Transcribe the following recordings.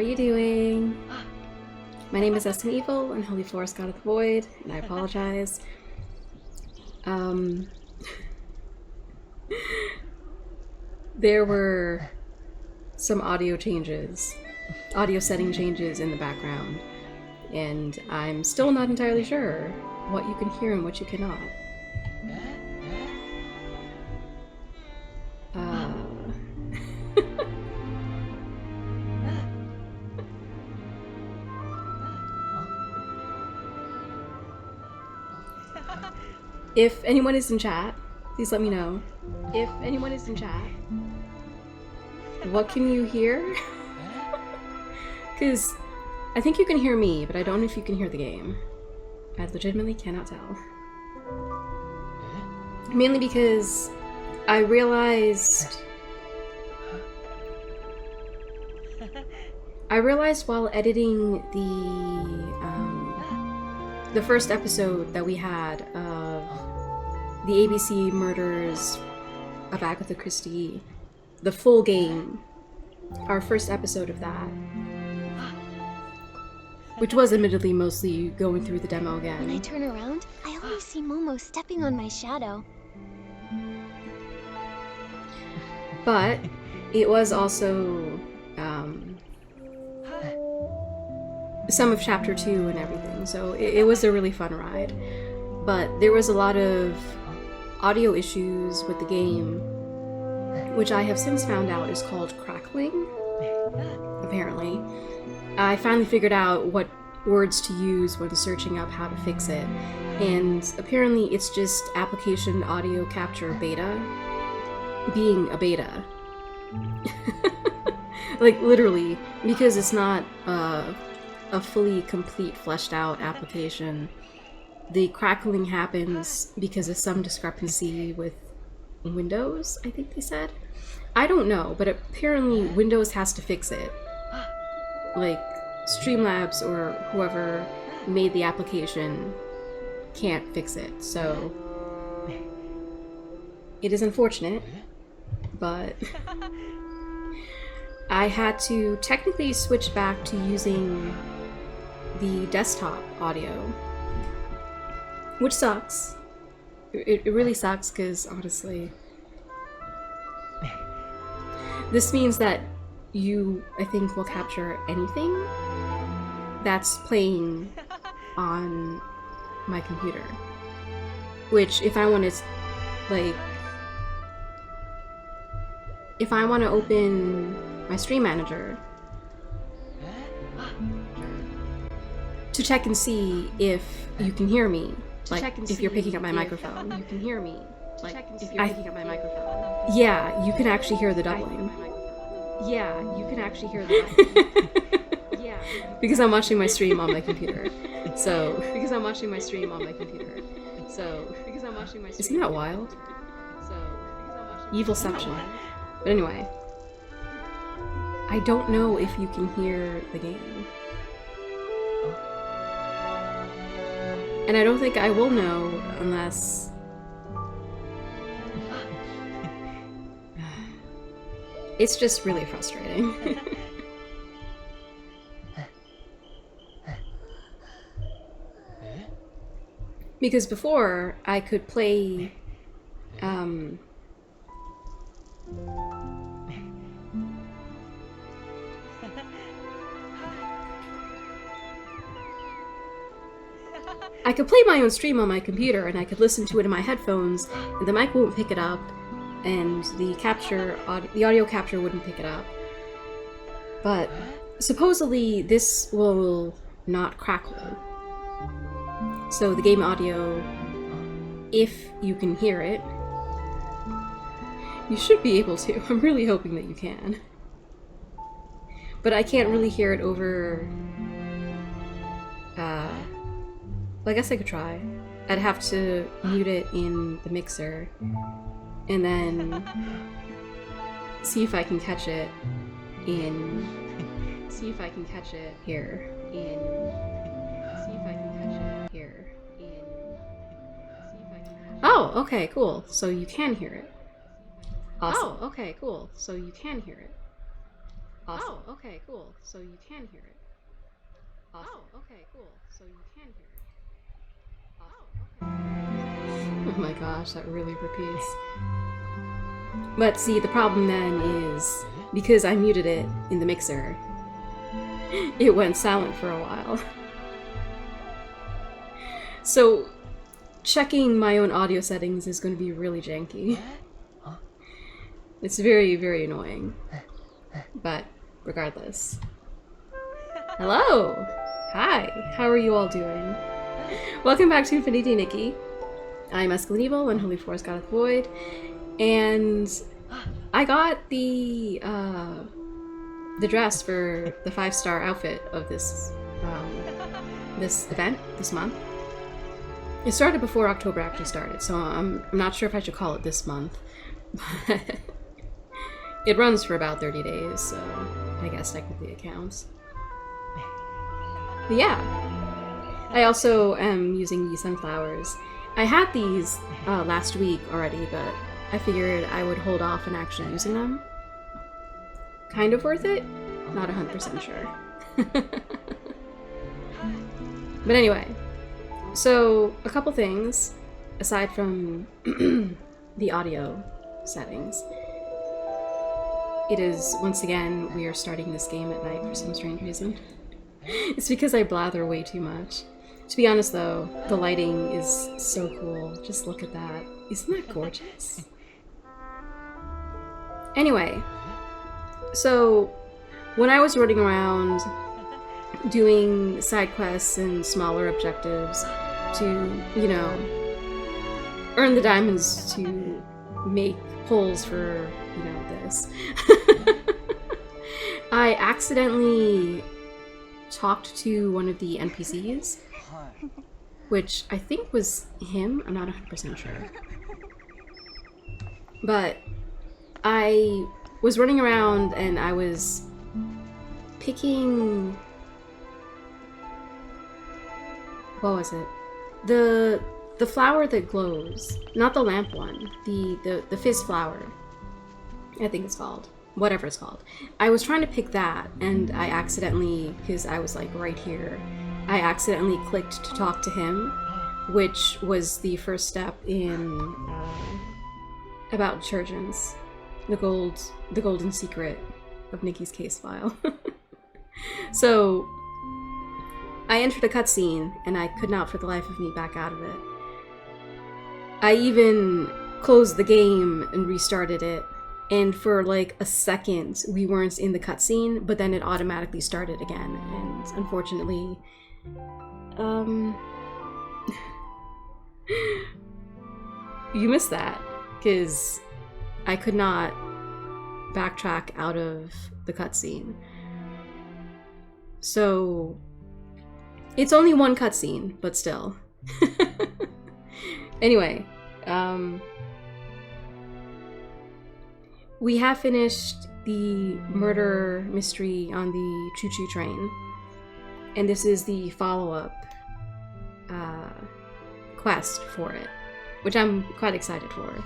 are you doing? My name is Estin Evil, Unholy Forest God of the Void, and I apologize. There were some audio setting changes in the background, and I'm still not entirely sure what you can hear and what you cannot. If anyone is in chat, please let me know. If anyone is in chat, what can you hear? Because I think you can hear me, but I don't know if you can hear the game. I legitimately cannot tell. Mainly because I realized while editing the first episode that we had of the ABC Murders of Agatha Christie, the full game, our first episode of that, which was admittedly mostly going through the demo again. When I turn around, I always see Momo stepping on my shadow. But it was also some of Chapter 2 and everything, so it was a really fun ride. But there was a lot of audio issues with the game, which I have since found out is called crackling, apparently. I finally figured out what words to use when searching up how to fix it, and apparently it's just application audio capture beta being a beta. Like, literally, because it's not a fully complete, fleshed out application. The crackling happens because of some discrepancy with Windows, I think they said. I don't know, but apparently Windows has to fix it. Like, Streamlabs or whoever made the application can't fix it, so it is unfortunate, but I had to technically switch back to using the desktop audio, which sucks. It really sucks, because honestly, this means that you, I think, will capture anything that's playing on my computer. Which, if I want to, like, if I want to open my stream manager to check and see if you can hear me, like, if you're picking up my microphone, you can hear me. Like, if you're picking up my microphone. Yeah, you can actually hear the doubling. Yeah, you can actually hear the doubling. Yeah. Because I'm watching my stream on my computer. So, because I'm watching my stream on my computer. So, because I'm watching my stream. Isn't that wild? So, Evilception. But anyway, I don't know if you can hear the game. And I don't think I will know unless... It's just really frustrating. Because before, I could play... I could play my own stream on my computer, and I could listen to it in my headphones, and the mic won't pick it up, and the audio capture wouldn't pick it up. But supposedly this will not crackle. So the game audio, if you can hear it, you should be able to. I'm really hoping that you can. But I can't really hear it over... Well, I guess I could try. I'd have to mute it in the mixer, and then see if I can catch it in... See if I can catch it here in... See if I can catch it here in... See if I can catch it... Oh, okay, cool. So you can hear it. Awesome. Oh, okay, cool. So you can hear it. Awesome. Oh, okay, cool. So you can hear it. Awesome. Oh, okay, cool. So you can hear it. Awesome. Okay. Oh my gosh, that really repeats. But see, the problem then is, because I muted it in the mixer, it went silent for a while. So, checking my own audio settings is going to be really janky. It's very, very annoying. But, regardless. Hello! Hi! How are you all doing? Welcome back to Infinity Nikki. I'm Mescaline Evil, Unholy Force God of the Void, and I got the dress for the 5-star outfit of this this event this month. It started before October actually started, so I'm not sure if I should call it this month. But it runs for about 30 days, so I guess technically it counts. But yeah, I also am using these sunflowers. I had these last week already, but I figured I would hold off on actually using them. Kind of worth it? Not 100% sure. But anyway, so a couple things, aside from the audio settings. It is, once again, we are starting this game at night for some strange reason. It's because I blather way too much. To be honest though, the lighting is so cool. Just look at that. Isn't that gorgeous? Anyway, so when I was running around doing side quests and smaller objectives to, you know, earn the diamonds to make holes for, you know, this, I accidentally talked to one of the NPCs, which I think was him. I'm not 100% sure. But I was running around and I was picking... What was it? The flower that glows. Not the lamp one. The fizz flower. I think it's called. Whatever it's called. I was trying to pick that, and I accidentally, because I was like right here, I accidentally clicked to talk to him, which was the first step in about detergents. The golden secret of Nikki's case file. So I entered a cutscene, and I could not for the life of me back out of it. I even closed the game and restarted it, and for like a second we weren't in the cutscene, but then it automatically started again, and unfortunately, you missed that, because I could not backtrack out of the cutscene. So it's only one cutscene, but still. Anyway, we have finished the murder mystery on the choo-choo train, and this is the follow-up quest for it, which I'm quite excited for.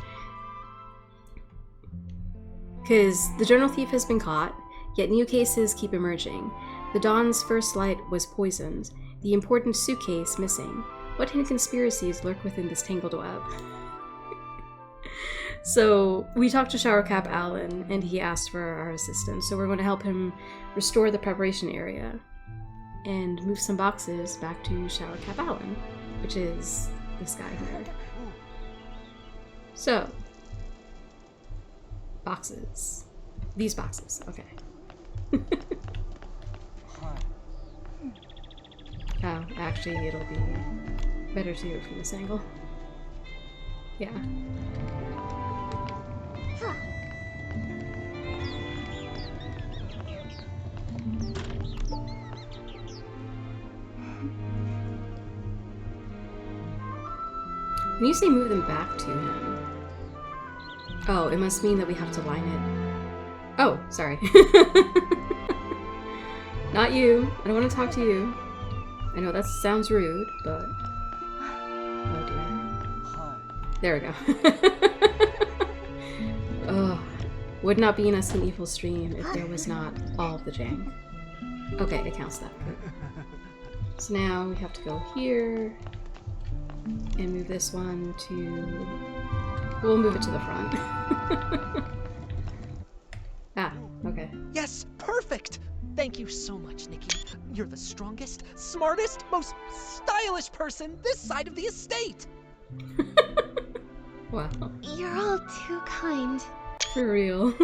Because the journal thief has been caught, yet new cases keep emerging. The Dawn's first light was poisoned, the important suitcase missing. What hidden conspiracies lurk within this tangled web? So we talked to Shower Cap Alan, and he asked for our assistance, so we're going to help him restore the preparation area and move some boxes back to Shower Cap Alan, which is this guy here. So, boxes. These boxes, okay. Oh, actually, it'll be better to do it from this angle. Yeah. When you say move them back to him... Oh, it must mean that we have to line it. Oh, sorry. Not you. I don't want to talk to you. I know that sounds rude, but... Oh dear. There we go. Oh, Would not be an instant evil stream if there was not all of the jank. Okay, it counts that. Good. So now we have to go here and move this one to... We'll move it to the front. Ah, okay. Yes, perfect! Thank you so much, Nikki. You're the strongest, smartest, most stylish person this side of the estate! Wow. You're all too kind. For real.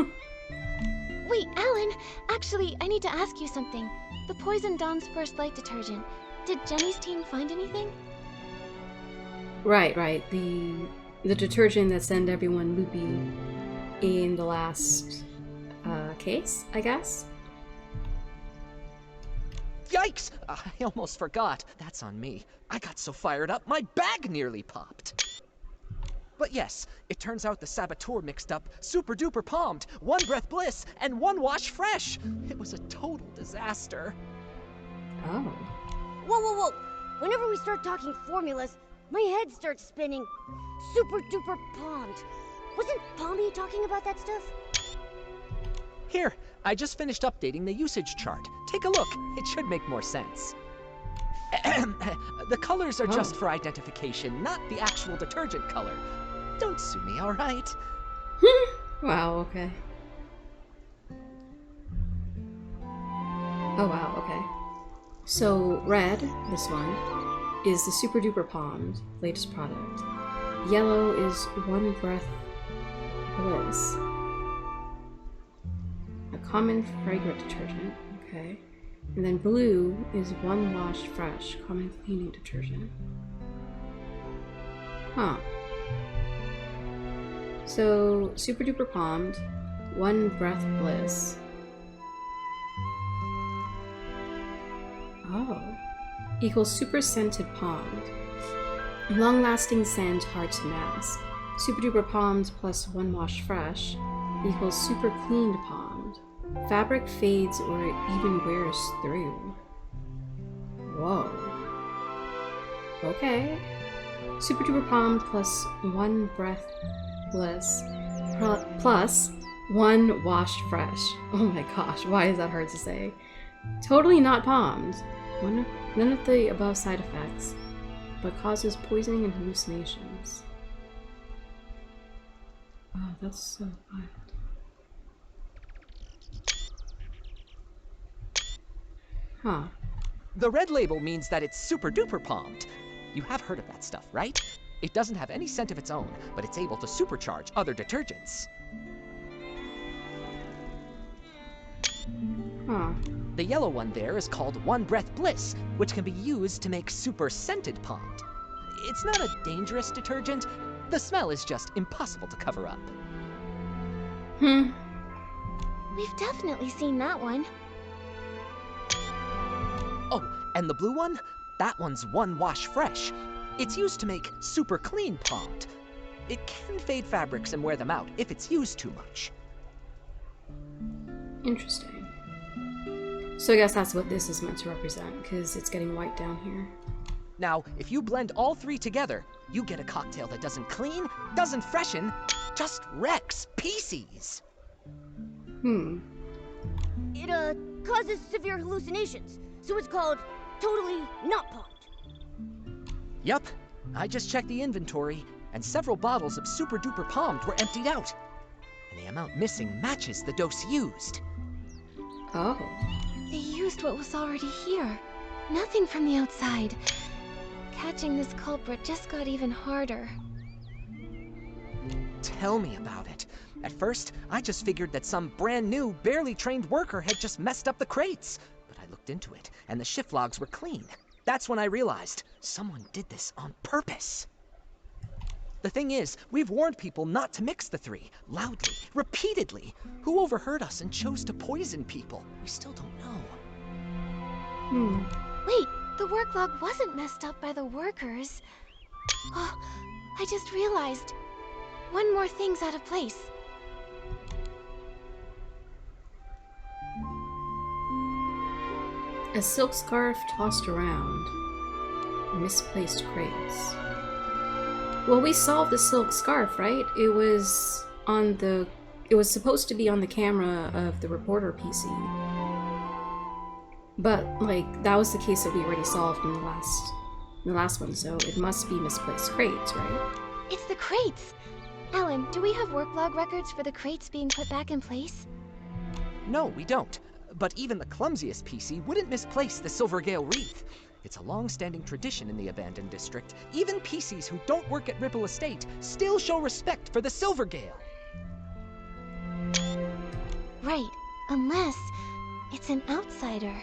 Wait, Alan, actually, I need to ask you something. The Poison Dawn's first light detergent. Did Jenny's team find anything? Right. The detergent that sent everyone loopy in the last case, I guess? Yikes! I almost forgot. That's on me. I got so fired up, my bag nearly popped. But yes, it turns out the Saboteur mixed up Super Duper Palmed, One Breath Bliss, and One Wash Fresh. It was a total disaster. Oh. Whoa. Whenever we start talking formulas, my head starts spinning. Super Duper Palmed. Wasn't Palmy talking about that stuff? Here, I just finished updating the usage chart. Take a look. It should make more sense. The colors are just for identification, not the actual detergent color. Don't sue me, all right? Wow, okay. Oh wow, okay. So, red, this one, is the Super Duper Palmed, latest product. Yellow is One Breath Bliss. A common fragrant detergent, okay. And then blue is One Wash Fresh, common cleaning detergent. Huh. So, Super Duper Palmed, One Breath Bliss. Oh. Equals Super Scented Palmed. Long-lasting scent, hard to mask. Super Duper Palmed plus One Wash Fresh equals Super Cleaned Palmed. Fabric fades or even wears through. Whoa. Okay. Super Duper Palmed plus One Breath Bliss plus One Wash Fresh. Oh my gosh, why is that hard to say? Totally not palmed. None of the above side effects, but causes poisoning and hallucinations. Oh, that's so bad. Huh. The red label means that it's super duper palmed. You have heard of that stuff, right? It doesn't have any scent of its own, but it's able to supercharge other detergents. Huh. The yellow one there is called One Breath Bliss, which can be used to make super scented palmed. It's not a dangerous detergent. The smell is just impossible to cover up. We've definitely seen that one. Oh, and the blue one? That one's One Wash Fresh. It's used to make super clean palmed. It can fade fabrics and wear them out if it's used too much. Interesting. So I guess that's what this is meant to represent, because it's getting white down here. Now, if you blend all three together, you get a cocktail that doesn't clean, doesn't freshen, just wrecks pieces. It, causes severe hallucinations, so it's called totally not palmed. Yup, I just checked the inventory, and several bottles of Super Duper Palmed were emptied out. And the amount missing matches the dose used. Oh. They used what was already here. Nothing from the outside. Catching this culprit just got even harder. Tell me about it. At first, I just figured that some brand new, barely trained worker had just messed up the crates. But I looked into it, and the shift logs were clean. That's when I realized someone did this on purpose. The thing is, we've warned people not to mix the three, loudly, repeatedly. Who overheard us and chose to poison people? We still don't know. Wait, the work log wasn't messed up by the workers. Oh, I just realized. One more thing's out of place. A silk scarf tossed around. Misplaced crates. Well, we solved the silk scarf, right? It was on the it was supposed to be on the camera of the reporter PC. But, like, that was the case that we already solved in the last one, so it must be misplaced crates, right? It's the crates! Alan, do we have work log records for the crates being put back in place? No, we don't. But even the clumsiest PC wouldn't misplace the Silvergale wreath. It's a long-standing tradition in the abandoned district. Even PCs who don't work at Ripple Estate still show respect for the Silvergale. Right, unless it's an outsider.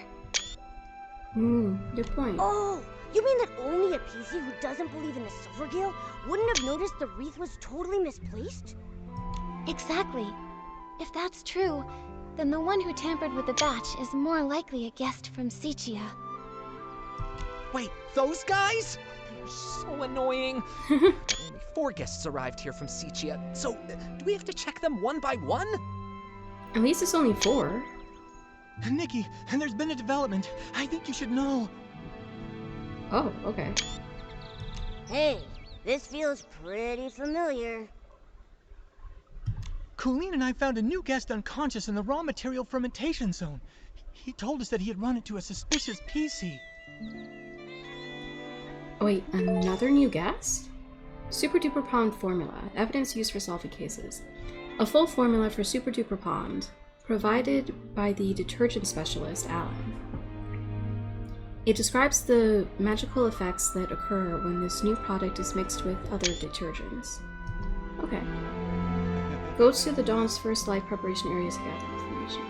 Good point. Oh, you mean that only a PC who doesn't believe in the Silvergale wouldn't have noticed the wreath was totally misplaced? Exactly. If that's true, then the one who tampered with the batch is more likely a guest from Sichia. Wait, those guys? They're so annoying. Only 4 guests arrived here from Sichia, so do we have to check them one by one? At least it's only 4. Nikki, and there's been a development. I think you should know. Oh, okay. Hey, this feels pretty familiar. Colleen and I found a new guest unconscious in the raw material fermentation zone. He told us that he had run into a suspicious PC. Oh, wait, another new guest? Super Duper Pond formula. Evidence used for solving cases. A full formula for Super Duper Pond, provided by the detergent specialist, Alan. It describes the magical effects that occur when this new product is mixed with other detergents. Okay. Go to the Dawn's First Life preparation areas to gather information.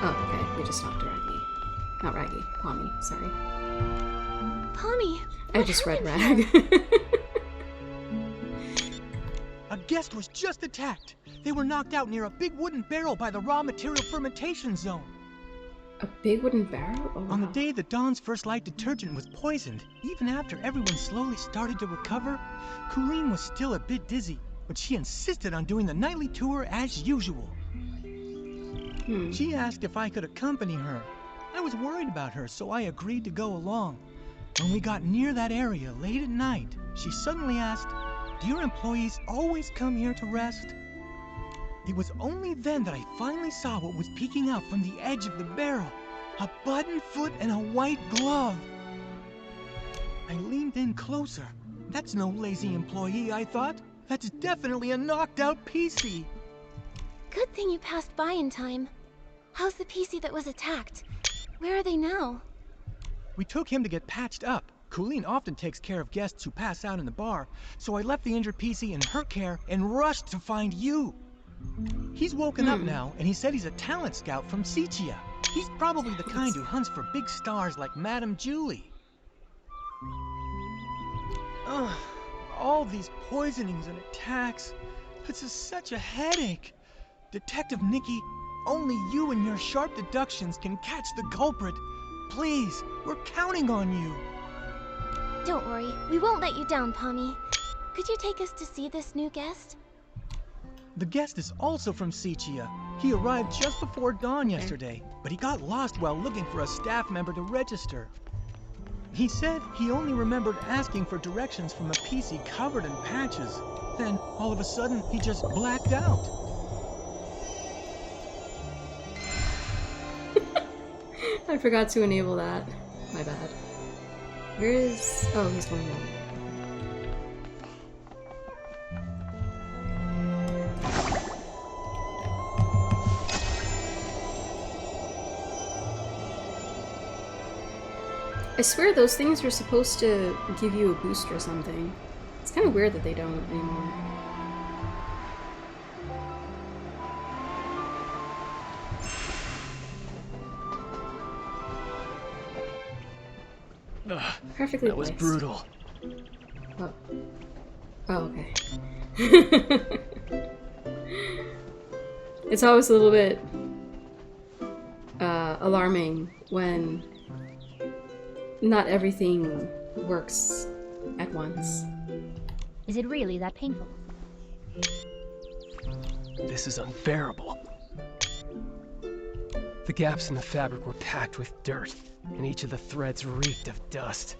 Oh, okay. We just talked to Raggy. Not Raggy. Pommy, sorry. Pommy, I just read happened Rag. A guest was just attacked. They were knocked out near a big wooden barrel by the raw material fermentation zone. A big wooden barrel? Oh, On the wow. day that Dawn's First Light detergent was poisoned, even after everyone slowly started to recover, Colleen was still a bit dizzy, but she insisted on doing the nightly tour as usual. She asked if I could accompany her. I was worried about her, so I agreed to go along. When we got near that area late at night, she suddenly asked, "Do your employees always come here to rest?" It was only then that I finally saw what was peeking out from the edge of the barrel. A button foot and a white glove. I leaned in closer. That's no lazy employee, I thought. That's definitely a knocked out PC. Good thing you passed by in time. How's the PC that was attacked? Where are they now? We took him to get patched up. Colleen often takes care of guests who pass out in the bar, so I left the injured PC in her care and rushed to find you. He's woken up now, and he said he's a talent scout from Sichia. He's probably the kind who hunts for big stars like Madame Julie. Ugh, all these poisonings and attacks. It's such a headache. Detective Nikki, only you and your sharp deductions can catch the culprit. Please, we're counting on you. Don't worry, we won't let you down, Pommy. Could you take us to see this new guest? The guest is also from Sichia. He arrived just before dawn yesterday, but he got lost while looking for a staff member to register. He said he only remembered asking for directions from a PC covered in patches. Then, all of a sudden, he just blacked out. I forgot to enable that. My bad. Where is... Oh, he's going on. I swear those things were supposed to give you a boost or something. It's kind of weird that they don't anymore. Perfectly That was placed. brutal. Oh. Oh, okay. It's always a little bit alarming when not everything works at once. Is it really that painful? This is unbearable. The gaps in the fabric were packed with dirt, and each of the threads reeked of dust.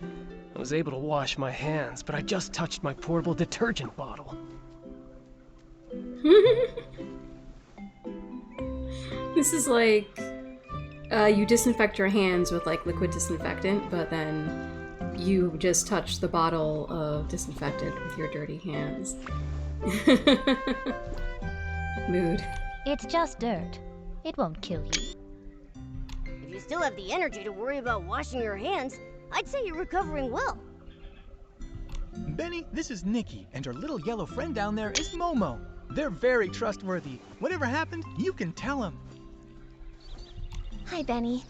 I was able to wash my hands, but I just touched my portable detergent bottle. This is like, you disinfect your hands with like liquid disinfectant, but then you just touch the bottle of disinfectant with your dirty hands. Mood. It's just dirt. It won't kill you. If you still have the energy to worry about washing your hands, I'd say you're recovering well. Benny, this is Nikki, and her little yellow friend down there is Momo. They're very trustworthy. Whatever happened, you can tell them. Hi, Benny.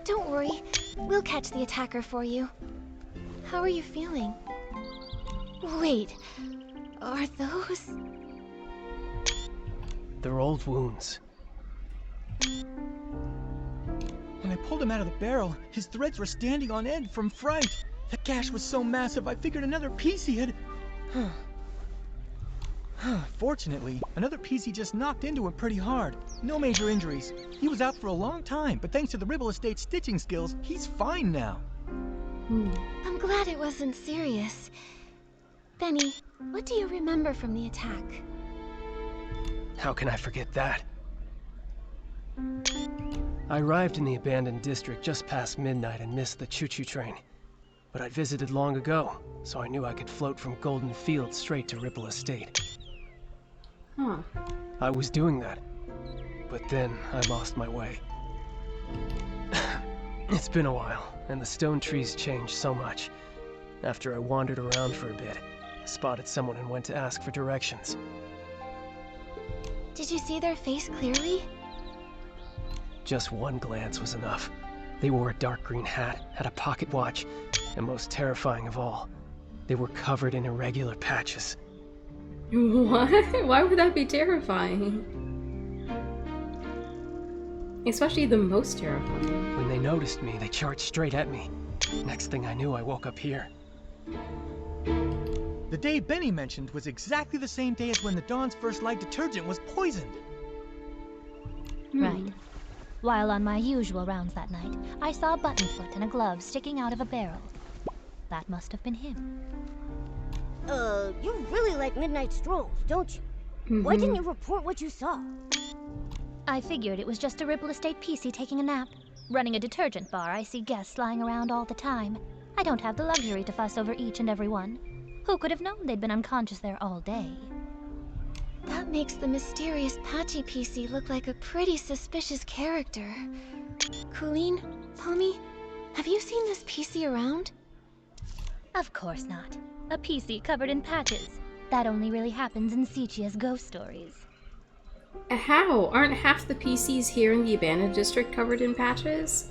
Don't worry. We'll catch the attacker for you. How are you feeling? Wait, are those... They're old wounds. When I pulled him out of the barrel, his threads were standing on end from fright. The gash was so massive, I figured another PC had... Fortunately, another PC just knocked into him pretty hard. No major injuries. He was out for a long time, but thanks to the Ribble Estate stitching skills, he's fine now. I'm glad it wasn't serious. Benny, what do you remember from the attack? How can I forget that? I arrived in the abandoned district just past midnight and missed the choo-choo train. But I'd visited long ago, so I knew I could float from Golden Field straight to Ribble Estate. Huh. I was doing that, but then I lost my way. It's been a while, and the stone trees changed so much. After I wandered around for a bit, I spotted someone and went to ask for directions. Did you see their face clearly? Just one glance was enough. They wore a dark green hat, had a pocket watch, and most terrifying of all, they were covered in irregular patches. What? Why would that be terrifying? Especially the most terrifying. When they noticed me, they charged straight at me. Next thing I knew, I woke up here. The day Benny mentioned was exactly the same day as when the Dawn's First Light detergent was poisoned. Right. While on my usual rounds that night, I saw a button foot and a glove sticking out of a barrel. That must have been him. You really like midnight strolls, don't you? Why didn't you report what you saw? I figured it was just a Ribble Estate PC taking a nap. Running a detergent bar, I see guests lying around all the time. I don't have the luxury to fuss over each and every one. Who could have known they'd been unconscious there all day? That makes the mysterious Patchy PC look like a pretty suspicious character. Colleen, Tommy, have you seen this PC around? Of course not. A PC covered in patches. That only really happens in Sichia's ghost stories. How? Aren't half the PCs here in the abandoned district covered in patches?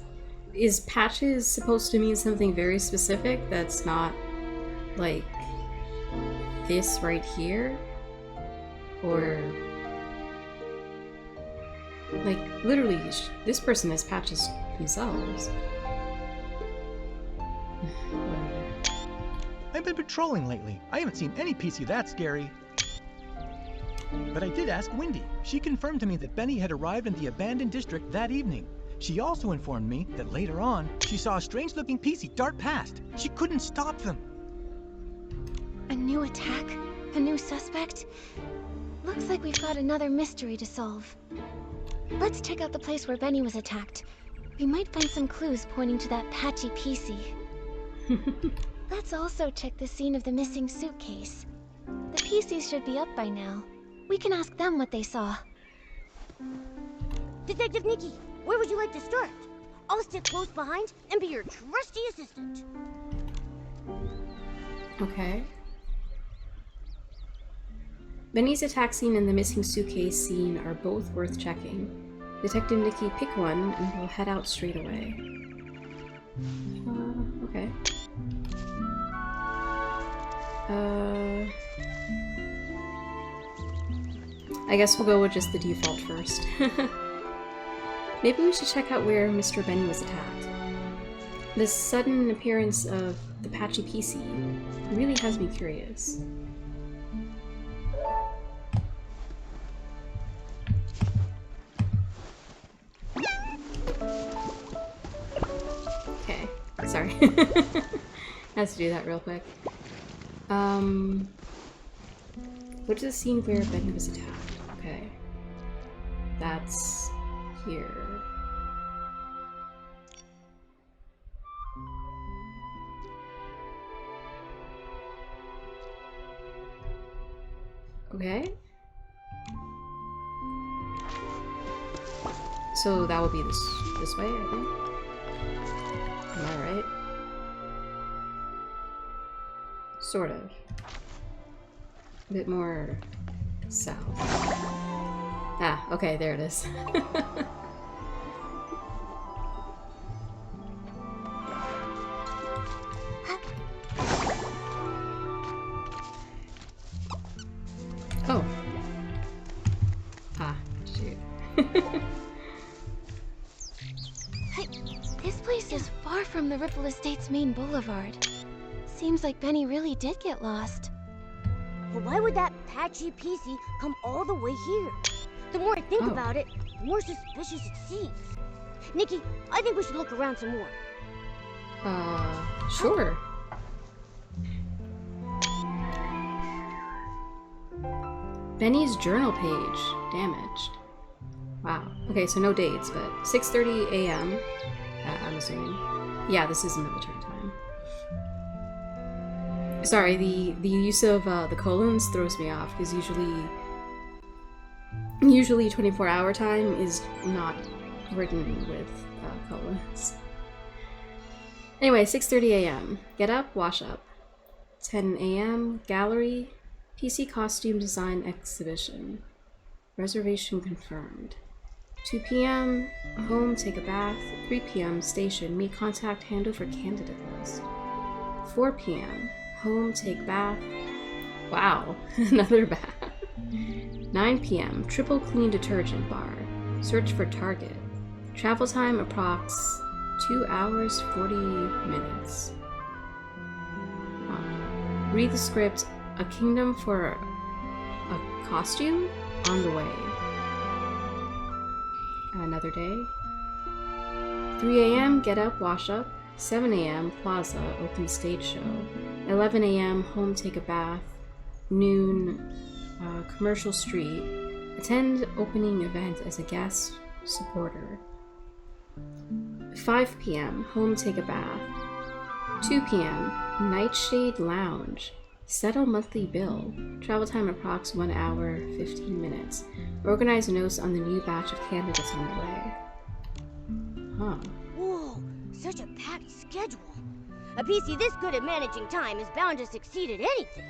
Is patches supposed to mean something very specific that's not, like, this right here? Or... like, literally, this person has patches themselves. Whatever. I've been patrolling lately. I haven't seen any PC that scary. But I did ask Wendy. She confirmed to me that Benny had arrived in the abandoned district that evening. She also informed me that later on, she saw a strange-looking PC dart past. She couldn't stop them. A new attack? A new suspect? Looks like we've got another mystery to solve. Let's check out the place where Benny was attacked. We might find some clues pointing to that Patchy PC. Let's also check the scene of the missing suitcase. The PCs should be up by now. We can ask them what they saw. Detective Nikki, where would you like to start? I'll stick close behind and be your trusty assistant. Okay. Benny's attack scene and the missing suitcase scene are both worth checking. Detective Nikki, pick one and we'll head out straight away. Okay. I guess we'll go with just the default first. Maybe we should check out where Mr. Benny was attacked. The sudden appearance of the Patchy PC really has me curious. Okay, sorry. Has to do that real quick. Go to the scene where Benny was attacked. What's here? Okay. So that would be this way, I think. Am I right? Sort of. A bit more south. Ah, okay, there it is. Oh. Ah, shoot. Hey, this place is far from the Ripple Estate's main boulevard. Seems like Benny really did get lost. But why would that patchy PC come all the way here? The more I think about it, the more suspicious it seems. Nikki, I think we should look around some more. Sure. Benny's journal page damaged. Wow. Okay, so no dates, but 6:30 a.m. I'm assuming. Yeah, this is military time. Sorry, the use of the colons throws me off because usually 24-hour time is not written with colons. Anyway, 6:30 a.m. Get up, wash up. 10 a.m. Gallery, PC costume design exhibition. Reservation confirmed. 2 p.m. home, take a bath. 3 p.m. station, meet contact, handle for candidate list. 4 p.m. home, take bath. Wow, another bath. 9 p.m. triple clean detergent bar. Search for target. Travel time approx 2 hours 40 minutes. Read the script. A kingdom for a costume on the way. Another day. 3 a.m. get up, wash up. 7 a.m. plaza, open stage show. 11 a.m. home, take a bath. Noon, commercial street. Attend opening event as a guest supporter. 5 p.m. home, take a bath. 2 p.m. Nightshade Lounge. Settle monthly bill. Travel time approx 1 hour 15 minutes. Organize notes on the new batch of candidates on the way. Huh. Whoa, such a packed schedule. A PC this good at managing time is bound to succeed at anything.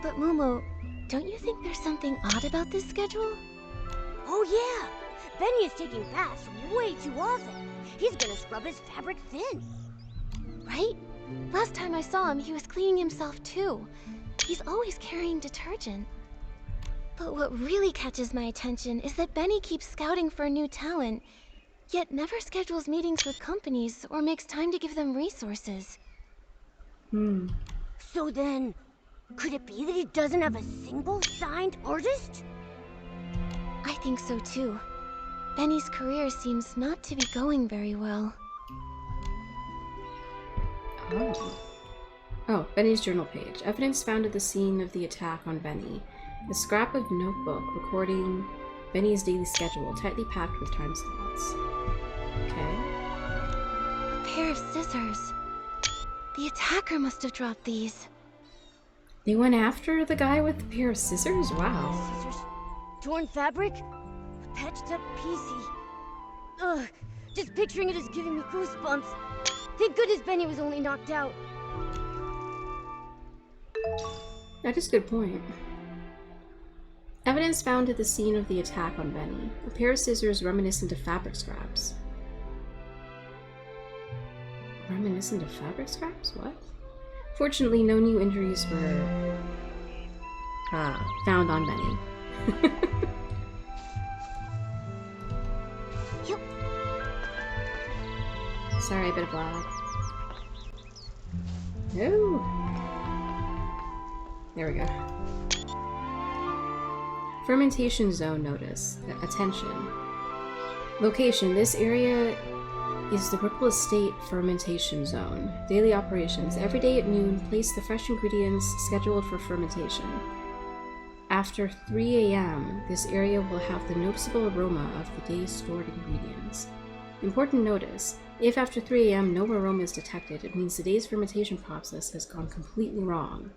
But Momo, don't you think there's something odd about this schedule? Oh yeah, Benny is taking baths way too often. He's gonna scrub his fabric thin. Right? Last time I saw him, he was cleaning himself too. He's always carrying detergent. But what really catches my attention is that Benny keeps scouting for new talent, yet never schedules meetings with companies or makes time to give them resources. So then, could it be that he doesn't have a single signed artist? I think so too. Benny's career seems not to be going very well. Oh, Benny's journal page. Evidence found at the scene of the attack on Benny. A scrap of notebook recording Benny's daily schedule, tightly packed with time slots. Okay. A pair of scissors. The attacker must have dropped these. They went after the guy with the pair of scissors? Wow. Scissors, torn fabric, a patched up PC. Ugh, just picturing it is giving me goosebumps. Thank goodness Benny was only knocked out. That is a good point. Evidence found at the scene of the attack on Benny. A pair of scissors reminiscent of fabric scraps. Reminiscent of fabric scraps? What? Fortunately, no new injuries were found on Benny. Yep. Sorry, a bit of lag. No. There we go. Fermentation zone notice. Attention. Location. This area is the Ripple Estate fermentation zone. Daily operations. Every day at noon, place the fresh ingredients scheduled for fermentation. After 3 a.m., this area will have the noticeable aroma of the day's stored ingredients. Important notice, if after 3 a.m. no aroma is detected, it means the day's fermentation process has gone completely wrong.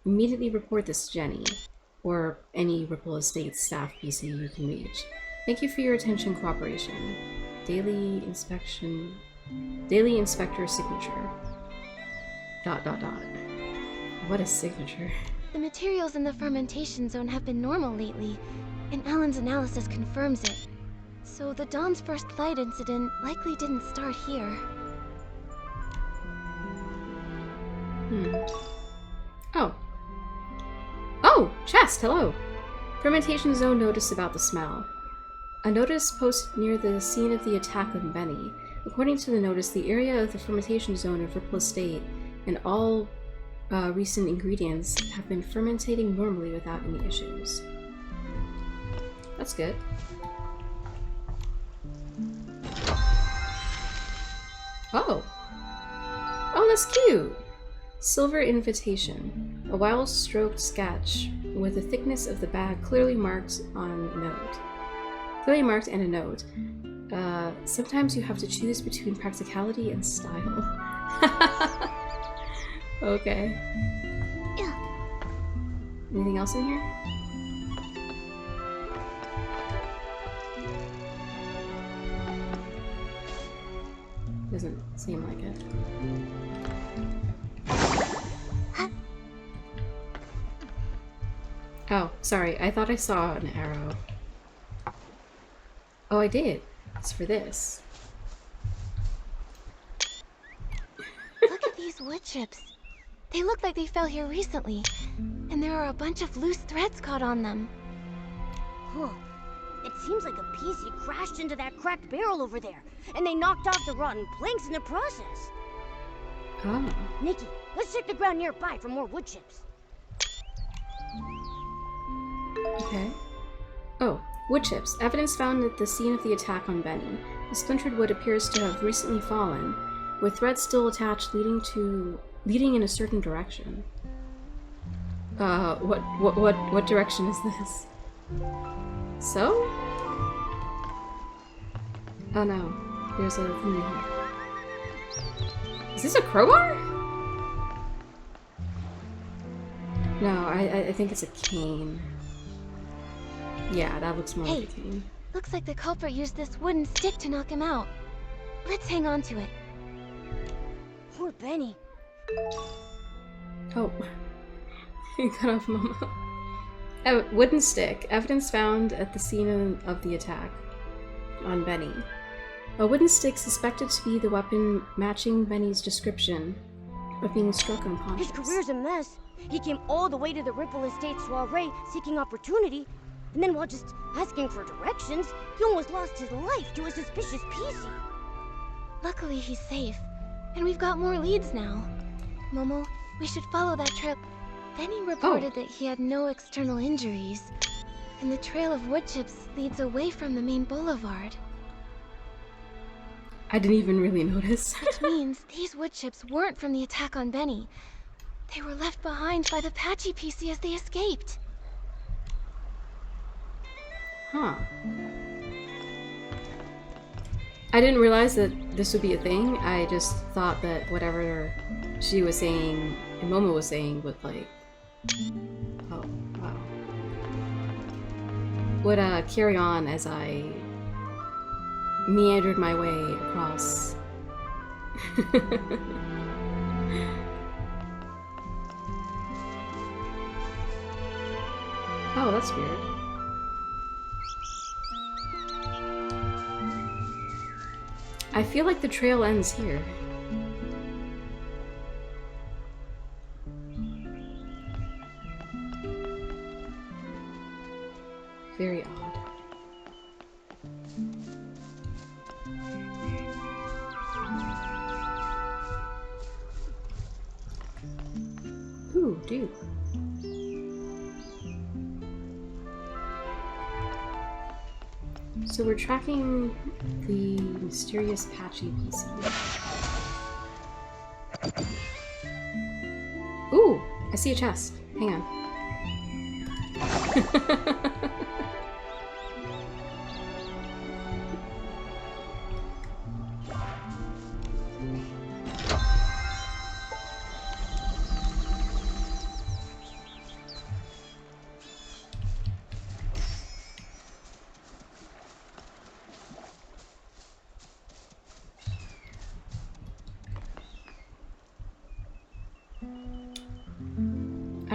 Immediately report this to Jenny, or any Ripple Estates staff PC you can reach. Thank you for your attention and cooperation. Daily inspector signature. ... What a signature. The materials in the fermentation zone have been normal lately, and Alan's analysis confirms it. So the Dawn's first flight incident likely didn't start here. Oh. Oh! Chest, hello! Fermentation zone notice about the smell. A notice posted near the scene of the attack on Benny. According to the notice, the area of the fermentation zone of Ripple Estate and all recent ingredients have been fermentating normally without any issues. That's good. Oh! Oh, that's cute! Silver invitation. A wild-stroked sketch with the thickness of the bag clearly marked and a note. Sometimes you have to choose between practicality and style. Okay. Anything else in here? Doesn't seem like it. Oh, sorry. I thought I saw an arrow. Oh, I did. It's for this. Look at these wood chips. They look like they fell here recently, and there are a bunch of loose threads caught on them. Huh. It seems like a PC crashed into that cracked barrel over there, and they knocked off the rotten planks in the process. Oh. Nikki, let's check the ground nearby for more wood chips. Okay. Oh, wood chips. Evidence found at the scene of the attack on Benny. The splintered wood appears to have recently fallen, with threads still attached leading in a certain direction. What direction is this? So? Oh no, there's a thing in here. Is this a crowbar? No, I think it's a cane. Yeah, that looks more like a cane. Looks like the culprit used this wooden stick to knock him out. Let's hang on to it. Poor Benny. Oh. You cut off Mama. A wooden stick. Evidence found at the scene of the attack on Benny. A wooden stick suspected to be the weapon matching Benny's description of being struck unconscious. His career's a mess. He came all the way to the Ripple Estate soiree seeking opportunity, and then while just asking for directions, he almost lost his life to a suspicious PC. Luckily, he's safe, and we've got more leads now. Momo, we should follow that trail. Benny reported that he had no external injuries, and the trail of wood chips leads away from the main boulevard. I didn't even really notice. Which means these wood chips weren't from the attack on Benny. They were left behind by the Patchy PC as they escaped. Huh. I didn't realize that this would be a thing. I just thought that whatever she was saying and Momo was saying would like... Oh, wow. Would carry on as I meandered my way across. Oh, that's weird. I feel like the trail ends here. Very odd. Ooh, dude. So we're tracking the mysterious Patchy PC. Ooh, I see a chest. Hang on. I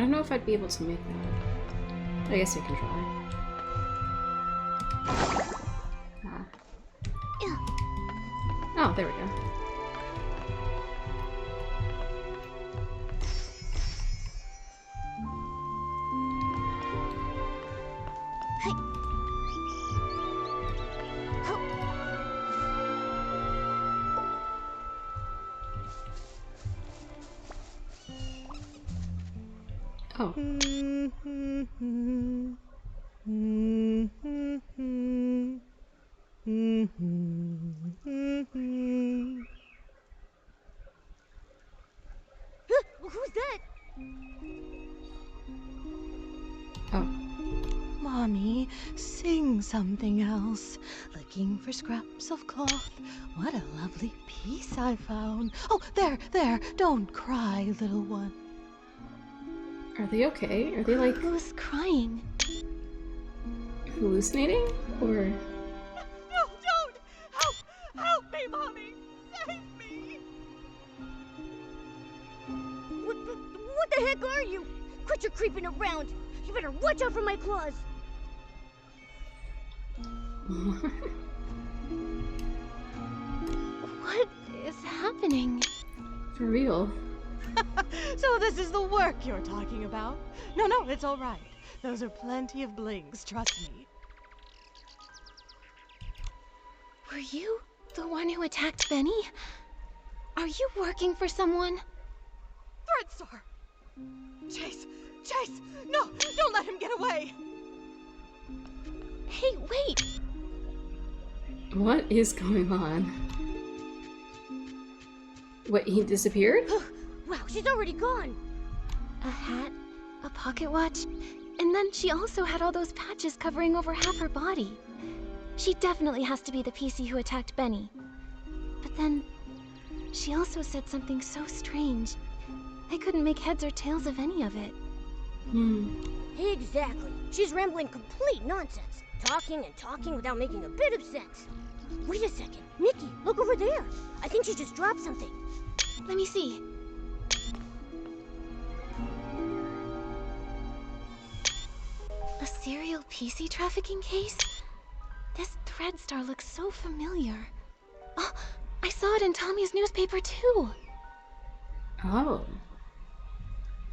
don't know if I'd be able to make that. I guess I can try. Oh, there we go. Oh. Who's that? Oh. Mommy, sing something else. Looking for scraps of cloth. What a lovely piece I found. Oh, there. Don't cry, little one. Are they okay? Are they like Who's crying? hallucinating? Or No, don't! Help me, Mommy! Save me! What the heck are you? Quit your creeping around. You better watch out for my claws. What is happening? for real? So this is the work you're talking about? No, it's all right. Those are plenty of blings, trust me. Were you the one who attacked Benny? Are you working for someone? Threadstar! Chase! No, don't let him get away! Hey, wait! What is going on? What, he disappeared? Wow, she's already gone. A hat, a pocket watch, and then she also had all those patches covering over half her body. She definitely has to be the PC who attacked Benny. But then, she also said something so strange. I couldn't make heads or tails of any of it. Exactly. She's rambling complete nonsense. Talking and talking without making a bit of sense. Wait a second. Nikki, look over there. I think she just dropped something. Let me see. A serial PC trafficking case? This Threadstar looks so familiar. Oh, I saw it in Tommy's newspaper too. Oh.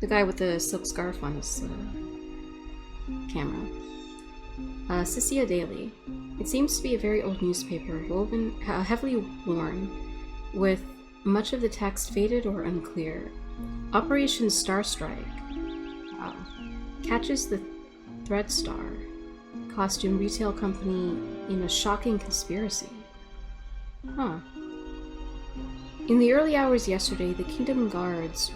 The guy with the silk scarf on his camera. Sissia Daily. It seems to be a very old newspaper, woven, heavily worn, with much of the text faded or unclear. Operation Starstrike catches the Threadstar costume retail company in a shocking conspiracy. Huh. In the early hours yesterday, the Kingdom Guards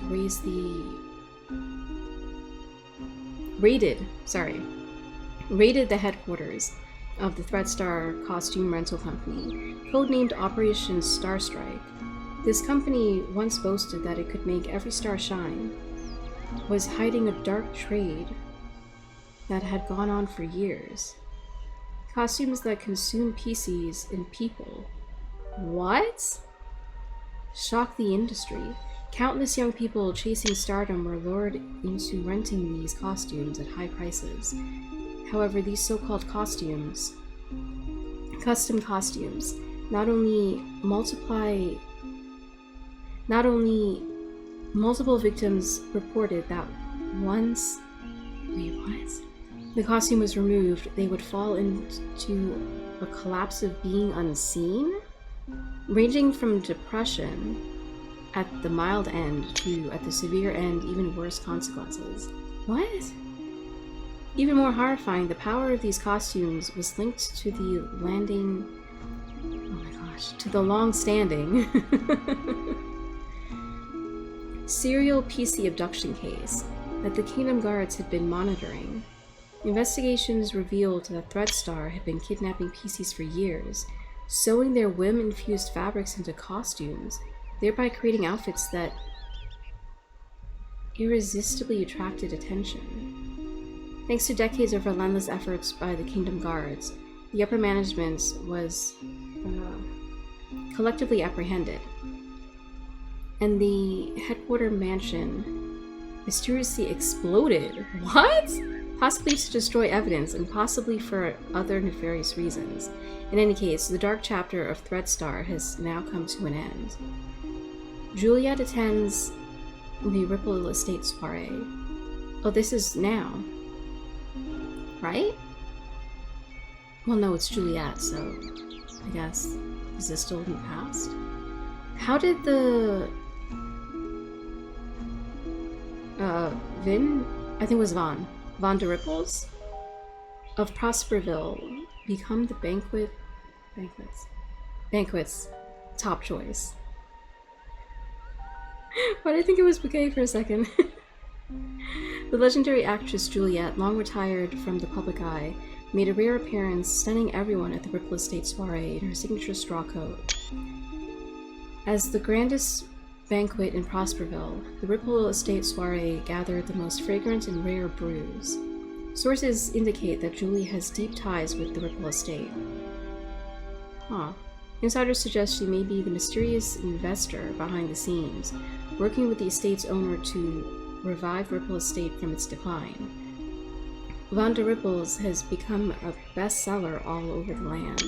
raided the headquarters of the Threadstar costume rental company, codenamed Operation Starstrike. This company once boasted that it could make every star shine, was hiding a dark trade that had gone on for years. Costumes that consume PCs and people. What? Shocked the industry. Countless young people chasing stardom were lured into renting these costumes at high prices. However, these so-called custom costumes, not only multiple victims reported that once the costume was removed, they would fall into a collapse of being unseen, ranging from depression at the mild end to, at the severe end, even worse consequences. What? Even more horrifying, the power of these costumes was linked to the long-standing serial PC abduction case that the Kingdom Guards had been monitoring. Investigations revealed that Threadstar had been kidnapping PCs for years, sewing their whim-infused fabrics into costumes, thereby creating outfits that irresistibly attracted attention. Thanks to decades of relentless efforts by the Kingdom Guards, the upper management was collectively apprehended, and the headquarter mansion mysteriously exploded. What? Possibly to destroy evidence, and possibly for other nefarious reasons. In any case, the dark chapter of Threadstar has now come to an end. Juliet attends the Ripple Estate soiree. Oh, this is now. Right? Well, no, it's Juliet, so I guess. Is this still in the past? How did the... Vin? I think it was Von de Ripples of Prosperville become the banquet's top choice. Why did I think it was Bouquet for a second? The legendary actress Juliet, long retired from the public eye, made a rare appearance, stunning everyone at the Ripple Estate soiree in her signature straw coat. As the grandest banquet in Prosperville, the Ripple Estate soiree gathered the most fragrant and rare brews. Sources indicate that Julie has deep ties with the Ripple Estate. Huh. Insiders suggest she may be the mysterious investor behind the scenes, working with the estate's owner to revive Ripple Estate from its decline. Von de Ripples has become a bestseller all over the land,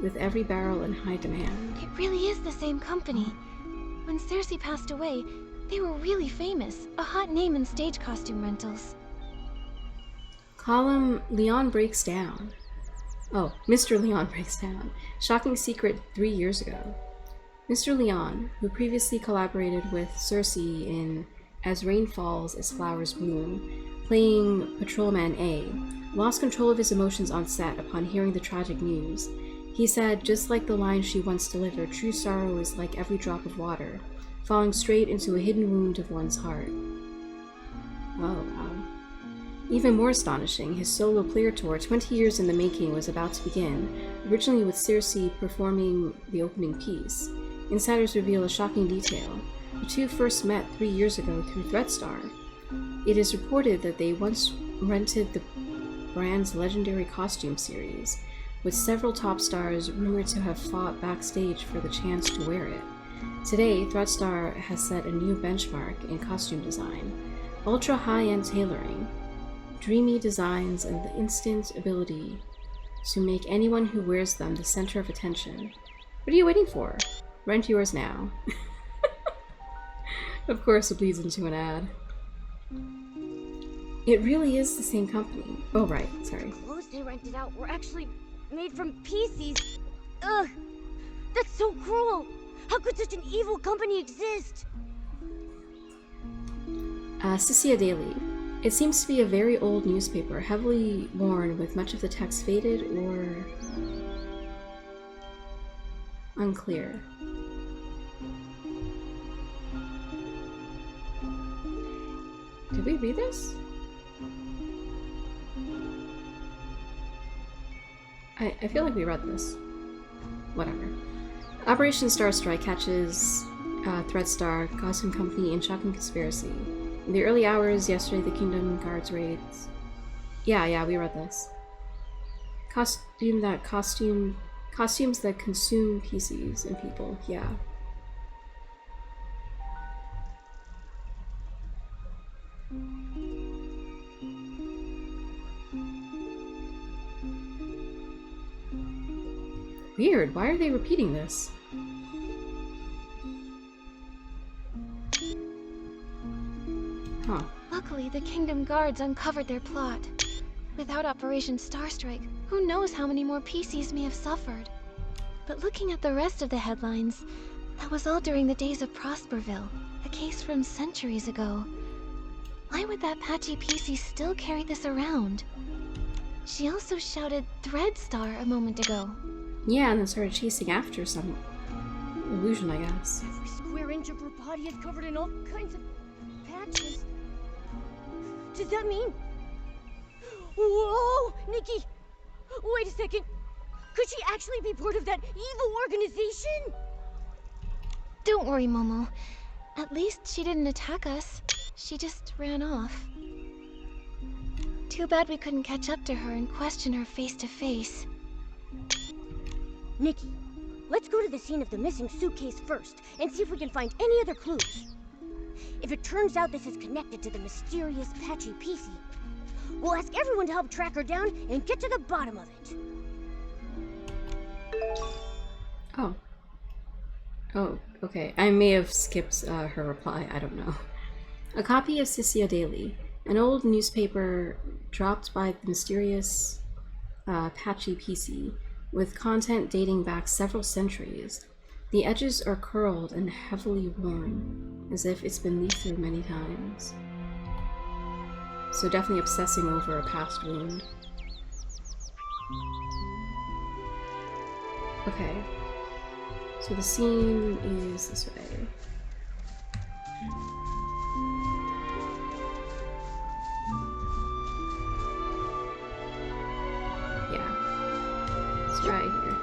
with every barrel in high demand. It really is the same company. When Cersei passed away, they were really famous, a hot name in stage costume rentals. Column Leon breaks down. Oh, Mr. Leon breaks down. Shocking secret 3 years ago. Mr. Leon, who previously collaborated with Cersei in As Rain Falls, As Flowers Bloom, playing Patrolman A, lost control of his emotions on set upon hearing the tragic news. He said, just like the line she once delivered, true sorrow is like every drop of water, falling straight into a hidden wound of one's heart. Oh, wow. Even more astonishing, his solo clear tour, 20 years in the making, was about to begin, originally with Cersei performing the opening piece. Insiders reveal a shocking detail. The two first met 3 years ago through Threadstar. It is reported that they once rented the brand's legendary costume series, with several top stars rumored to have fought backstage for the chance to wear it. Today, Threadstar has set a new benchmark in costume design. Ultra high-end tailoring, dreamy designs, and the instant ability to make anyone who wears them the center of attention. What are you waiting for? Rent yours now. Of course it bleeds into an ad. It really is the same company. Oh right, sorry. The clothes they rented out were actually made from PCs. Ugh! That's so cruel! How could such an evil company exist? Cecilia Daily. It seems to be a very old newspaper, heavily worn with much of the text faded or unclear. Did we read this? I feel like we read this. Whatever. Operation Star Strike catches Threadstar, Costume Company in shocking conspiracy. In the early hours yesterday, the Kingdom Guards raids. Yeah, we read this. Costumes that consume PCs and people. Yeah. Weird, why are they repeating this? Huh. Luckily, the Kingdom Guards uncovered their plot. Without Operation Starstrike, who knows how many more PCs may have suffered. But looking at the rest of the headlines, that was all during the days of Prosperville, a case from centuries ago. Why would that patchy PC still carry this around? She also shouted Threadstar a moment ago. Yeah, and then started chasing after some illusion, I guess. Every square inch of her body is covered in all kinds of patches. Does that mean... Whoa! Nikki! Wait a second. Could she actually be part of that evil organization? Don't worry, Momo. At least she didn't attack us. She just ran off. Too bad we couldn't catch up to her and question her face to face. Nikki, let's go to the scene of the missing suitcase first and see if we can find any other clues. If it turns out this is connected to the mysterious Patchy PC, we'll ask everyone to help track her down and get to the bottom of it. Oh. Oh, okay. I may have skipped her reply. I don't know. A copy of Sissia Daily, an old newspaper dropped by the mysterious Patchy PC, with content dating back several centuries. The edges are curled and heavily worn, as if it's been leafed through many times. So definitely obsessing over a past wound. Okay. So the scene is this way. Yeah. Let's try here.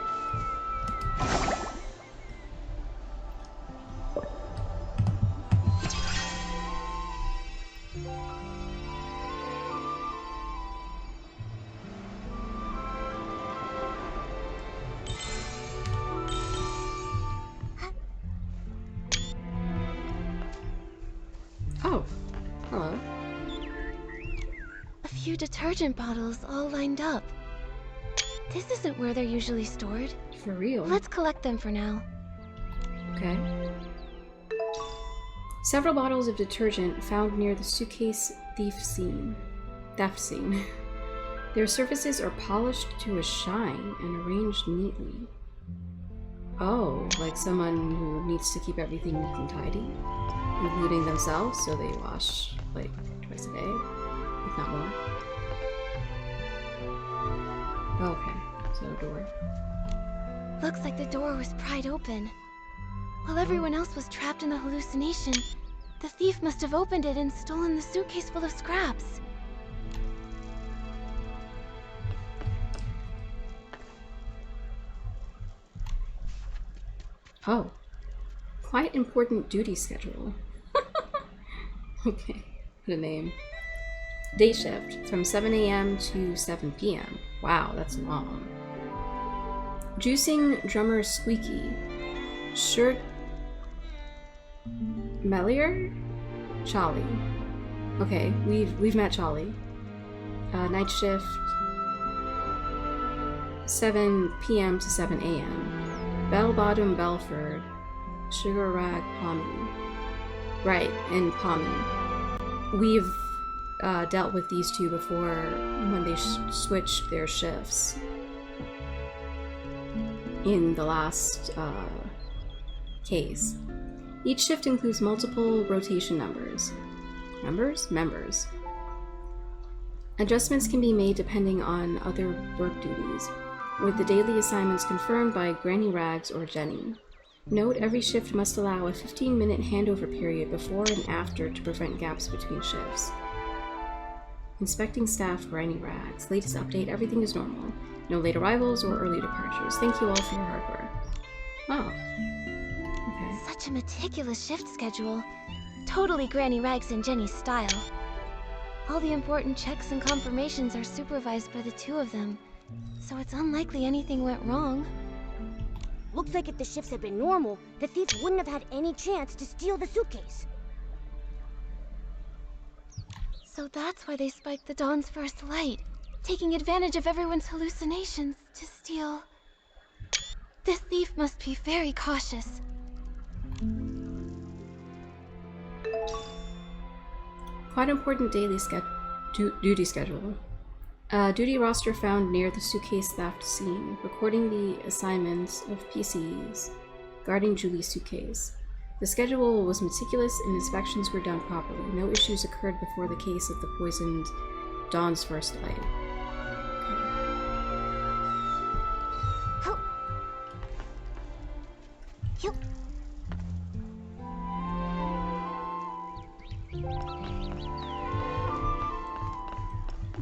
Oh, hello. A few detergent bottles all lined up. This isn't where they're usually stored. For real. Let's collect them for now. Okay. Several bottles of detergent found near the suitcase theft scene. Their surfaces are polished to a shine and arranged neatly. Oh, like someone who needs to keep everything neat and tidy, including themselves, so they wash like twice a day, if not more. Okay, so a door. Looks like the door was pried open. While everyone else was trapped in the hallucination, the thief must have opened it and stolen the suitcase full of scraps. Oh, quite important duty schedule. Okay, what a name. Day shift from 7 a.m. to 7 p.m. Wow, that's long. Juicing drummer Squeaky. Shirt Melier? Charlie. Okay, we've met Charlie. Night shift 7 p.m. to 7 a.m. Bell Bottom Belford. Sugar Rag Pommy. Right, and Pommy. We've dealt with these two before when they switched their shifts in the last case. Each shift includes multiple rotation numbers. Members. Adjustments can be made depending on other work duties, with the daily assignments confirmed by Granny Rags or Jenny. Note, every shift must allow a 15-minute handover period before and after to prevent gaps between shifts. Inspecting staff, Granny Rags. Latest update, everything is normal. No late arrivals or early departures. Thank you all for your hard work. Oh. Okay. Such a meticulous shift schedule. Totally Granny Rags and Jenny's style. All the important checks and confirmations are supervised by the two of them, so it's unlikely anything went wrong. Looks like if the shifts had been normal, the thief wouldn't have had any chance to steal the suitcase. So that's why they spiked the Dawn's first light, taking advantage of everyone's hallucinations to steal. This thief must be very cautious. Quite important daily duty schedule. Duty roster found near the suitcase theft scene, recording the assignments of PCs guarding Julie's suitcase. The schedule was meticulous and inspections were done properly. No issues occurred before the case of the poisoned Dawn's first light. Help! Help!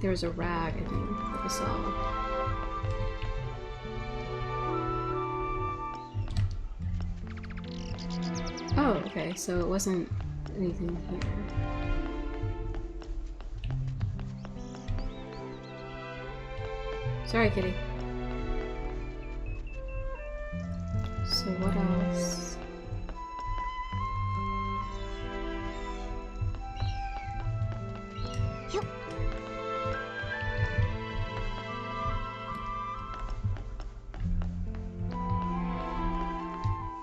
there was a rag, I think, that I saw. Oh, okay, so it wasn't anything here. Sorry, kitty. So what else? Yep.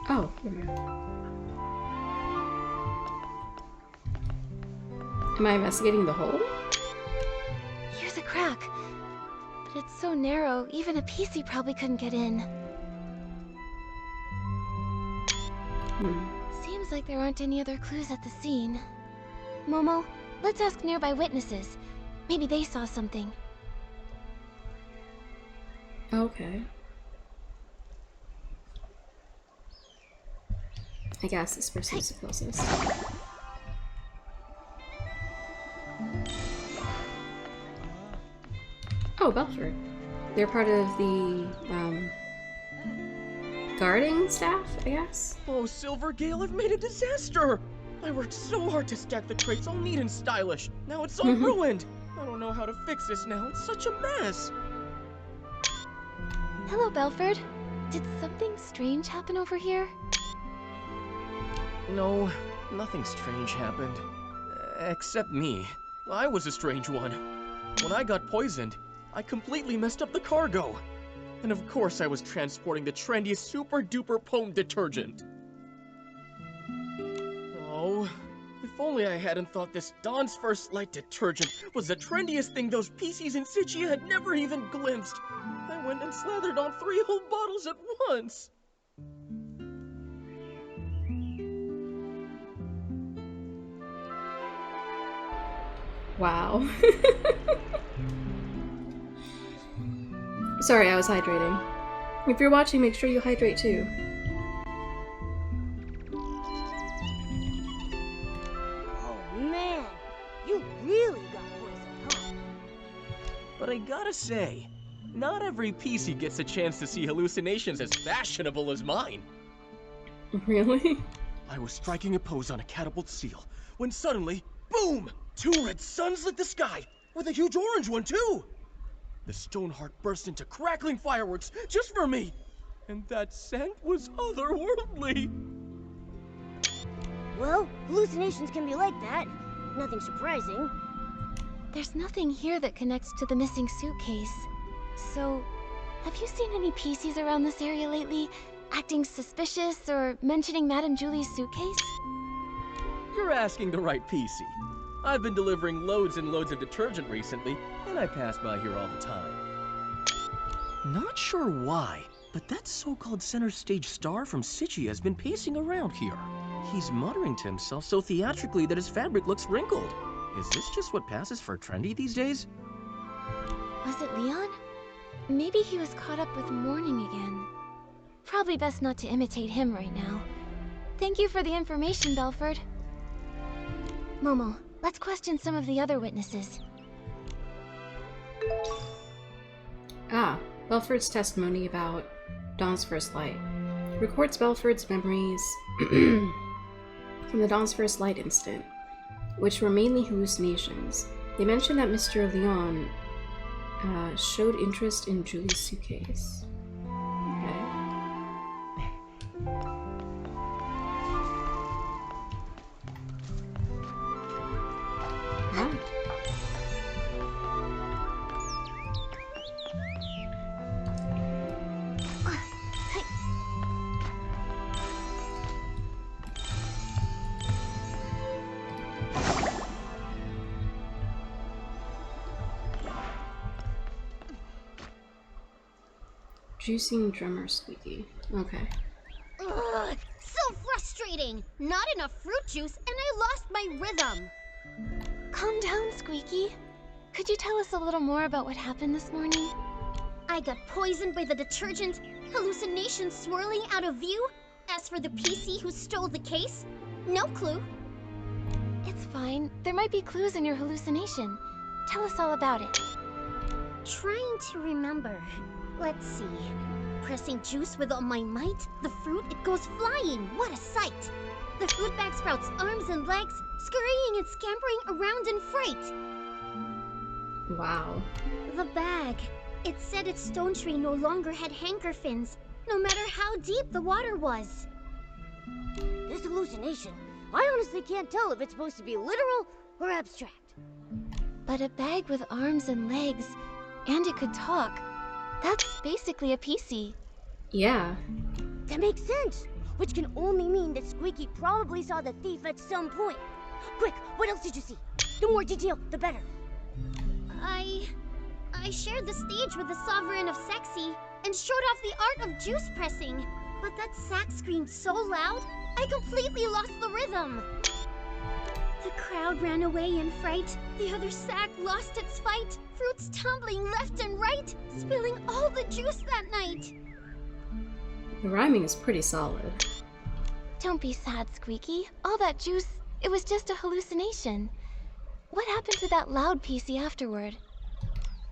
Oh, here we go. Am I investigating the hole? Here's a crack. But it's so narrow, even a PC probably couldn't get in. Seems like there aren't any other clues at the scene. Momo, let's ask nearby witnesses. Maybe they saw something. Okay. I guess this person's the closest. Oh, Belford. They're part of the, guarding staff, I guess? Oh, Silvergale, I've made a disaster! I worked so hard to stack the crates all neat and stylish. Now it's all ruined. I don't know how to fix this now. It's such a mess. Hello, Belford. Did something strange happen over here? No, nothing strange happened. Except me. I was a strange one. When I got poisoned, I completely messed up the cargo. And of course I was transporting the trendiest super-duper Poem detergent. Oh, if only I hadn't thought this Dawn's First Light detergent was the trendiest thing those PCs in Sichia had never even glimpsed. I went and slathered on 3 whole bottles at once. Wow. Sorry, I was hydrating. If you're watching, make sure you hydrate too. Oh man, you really got poisoned, huh? But I gotta say, not every PC gets a chance to see hallucinations as fashionable as mine. Really? I was striking a pose on a catapult seal, when suddenly, boom! 2 red suns lit the sky, with a huge orange one too! The Stoneheart burst into crackling fireworks just for me! And that scent was otherworldly! Well, hallucinations can be like that. Nothing surprising. There's nothing here that connects to the missing suitcase. So, have you seen any PCs around this area lately? Acting suspicious or mentioning Madame Julie's suitcase? You're asking the right PC. I've been delivering loads and loads of detergent recently, and I pass by here all the time. Not sure why, but that so-called center stage star from Sichia has been pacing around here. He's muttering to himself so theatrically that his fabric looks wrinkled. Is this just what passes for trendy these days? Was it Leon? Maybe he was caught up with mourning again. Probably best not to imitate him right now. Thank you for the information, Belford. Momo, let's question some of the other witnesses. Ah, Belford's testimony about Dawn's First Light. Records Belford's memories from the Dawn's First Light incident, which were mainly hallucinations. They mentioned that Mr. Leon showed interest in Julie's suitcase. Okay. Ah. Juicing drummer squeaky. Okay. Ugh, so frustrating! Not enough fruit juice, and I lost my rhythm! Calm down, Squeaky. Could you tell us a little more about what happened this morning? I got poisoned by the detergent, hallucinations swirling out of view. As for the PC who stole the case, no clue. It's fine. There might be clues in your hallucination. Tell us all about it. Trying to remember. Let's see. Pressing juice with all my might, the fruit, it goes flying. What a sight! The fruit bag sprouts arms and legs, scurrying and scampering around in fright. Wow. The bag. It said its stone tree no longer had hanker fins, no matter how deep the water was. This hallucination, I honestly can't tell if it's supposed to be literal or abstract. But a bag with arms and legs, and it could talk. That's basically a PC. Yeah. That makes sense, which can only mean that Squeaky probably saw the thief at some point. Quick, what else did you see? The more detail, the better. I shared the stage with the Sovereign of Sexy and showed off the art of juice pressing. But that sack screamed so loud, I completely lost the rhythm. The crowd ran away in fright. The other sack lost its fight. Fruits tumbling left and right, spilling all the juice that night. The rhyming is pretty solid. Don't be sad, Squeaky. All that juice, it was just a hallucination. What happened to that loud PC afterward?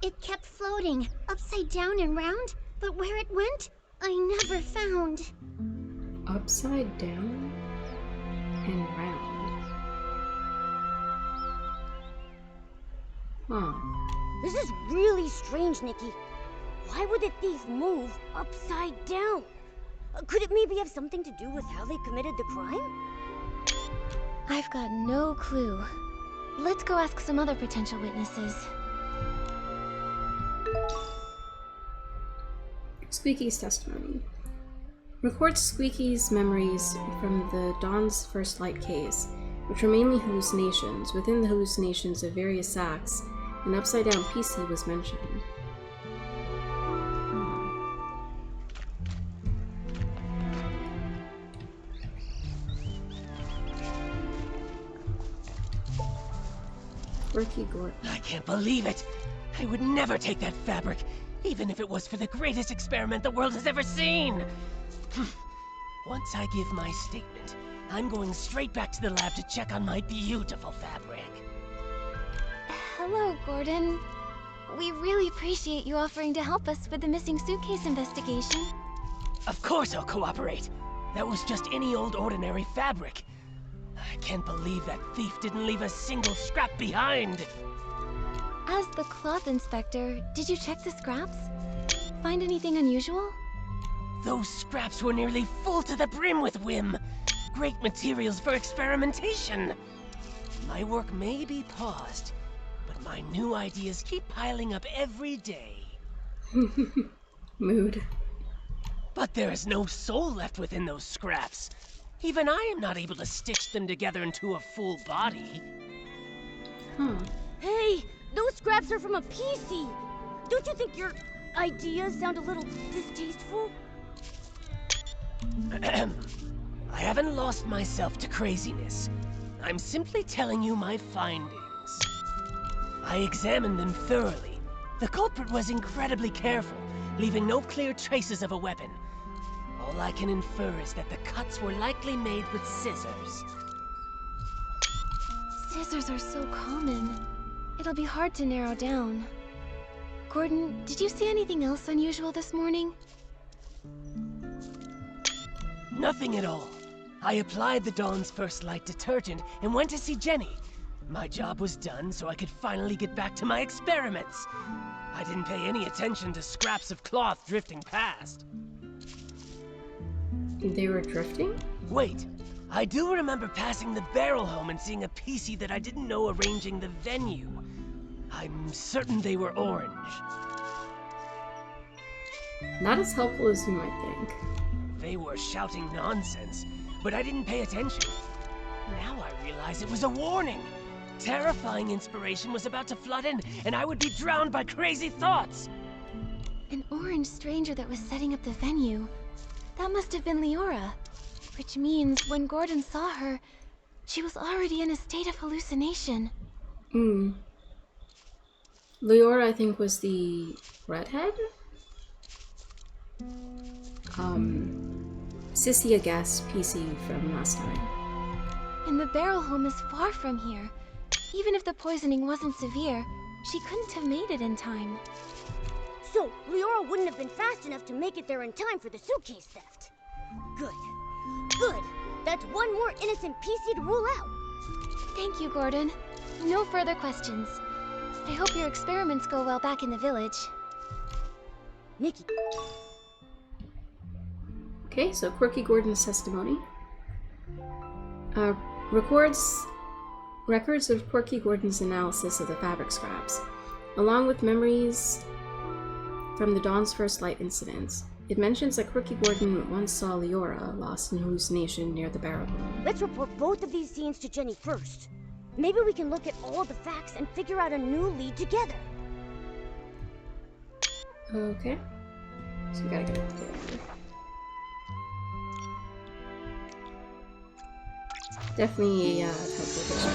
It kept floating, upside down and round, but where it went, I never found. Upside down and round. Huh. This is really strange, Nikki. Why would the thief move upside down? Could it maybe have something to do with how they committed the crime? I've got no clue. Let's go ask some other potential witnesses. Squeaky's testimony. Records Squeaky's memories from the Dawn's First Light case, which were mainly hallucinations. Within the hallucinations of various sacks, an upside-down PC was mentioned. Quirky Gordon. I can't believe it! I would never take that fabric, even if it was for the greatest experiment the world has ever seen! Once I give my statement, I'm going straight back to the lab to check on my beautiful fabric. Hello, Gordon. We really appreciate you offering to help us with the missing suitcase investigation. Of course I'll cooperate. That was just any old ordinary fabric. I can't believe that thief didn't leave a single scrap behind. As the cloth inspector, did you check the scraps? Find anything unusual? Those scraps were nearly full to the brim with whim. Great materials for experimentation. My work may be paused, but my new ideas keep piling up every day. Mood. But there is no soul left within those scraps. Even I am not able to stitch them together into a full body. Huh. Hey, those scraps are from a PC. Don't you think your ideas sound a little distasteful? I haven't lost myself to craziness. I'm simply telling you my findings. I examined them thoroughly. The culprit was incredibly careful, leaving no clear traces of a weapon. All I can infer is that the cuts were likely made with scissors. Scissors are so common. It'll be hard to narrow down. Gordon, did you see anything else unusual this morning? Nothing at all. I applied the Dawn's First Light detergent and went to see Jenny. My job was done, so I could finally get back to my experiments. I didn't pay any attention to scraps of cloth drifting past. They were drifting? Wait, I do remember passing the barrel home and seeing a PC that I didn't know arranging the venue. I'm certain they were orange. Not as helpful as you might think. They were shouting nonsense, but I didn't pay attention. Now I realize it was a warning. Terrifying inspiration was about to flood in, and I would be drowned by crazy thoughts. An orange stranger that was setting up the venue. That must have been Leora. Which means when Gordon saw her, she was already in a state of hallucination. Leora, I think, was the redhead? Sissy, I guess, PC from last time. And the barrel home is far from here. Even if the poisoning wasn't severe, She couldn't have made it in time. So, Leora wouldn't have been fast enough to make it there in time for the suitcase theft. Good. Good. That's one more innocent PC to rule out. Thank you, Gordon. No further questions. I hope your experiments go well back in the village. Nikki. Okay, so Quirky Gordon's testimony. Records of Quirky Gordon's analysis of the fabric scraps, along with memories from the Dawn's First Light incident. It mentions that Quirky Gordon once saw Leora lost in hallucination near the barrel. Let's report both of these scenes to Jenny first. Maybe we can look at all the facts and figure out a new lead together. Okay. So we gotta get it together. Definitely a teleportation.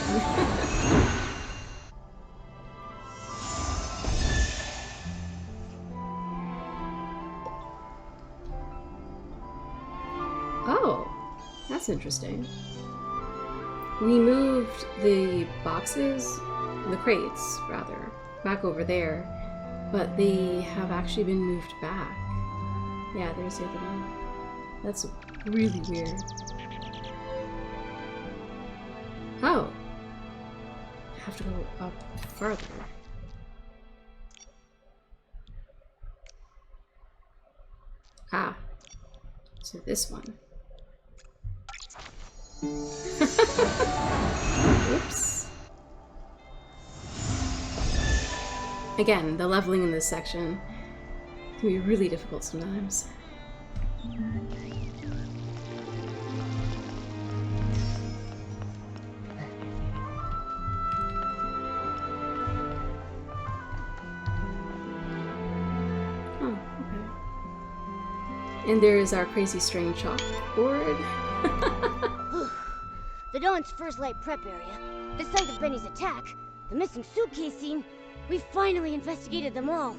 Oh, that's interesting. We moved the boxes, the crates, rather, back over there, but they have actually been moved back. Yeah, there's the other one. That's really weird. Oh. I have to go up further. Ah. So this one. Oops. Again, the leveling in this section can be really difficult sometimes. Oh, okay. And there's our crazy string chalkboard. The Dawn's First Light prep area, the site of Benny's attack, the missing suitcase scene. We finally investigated them all.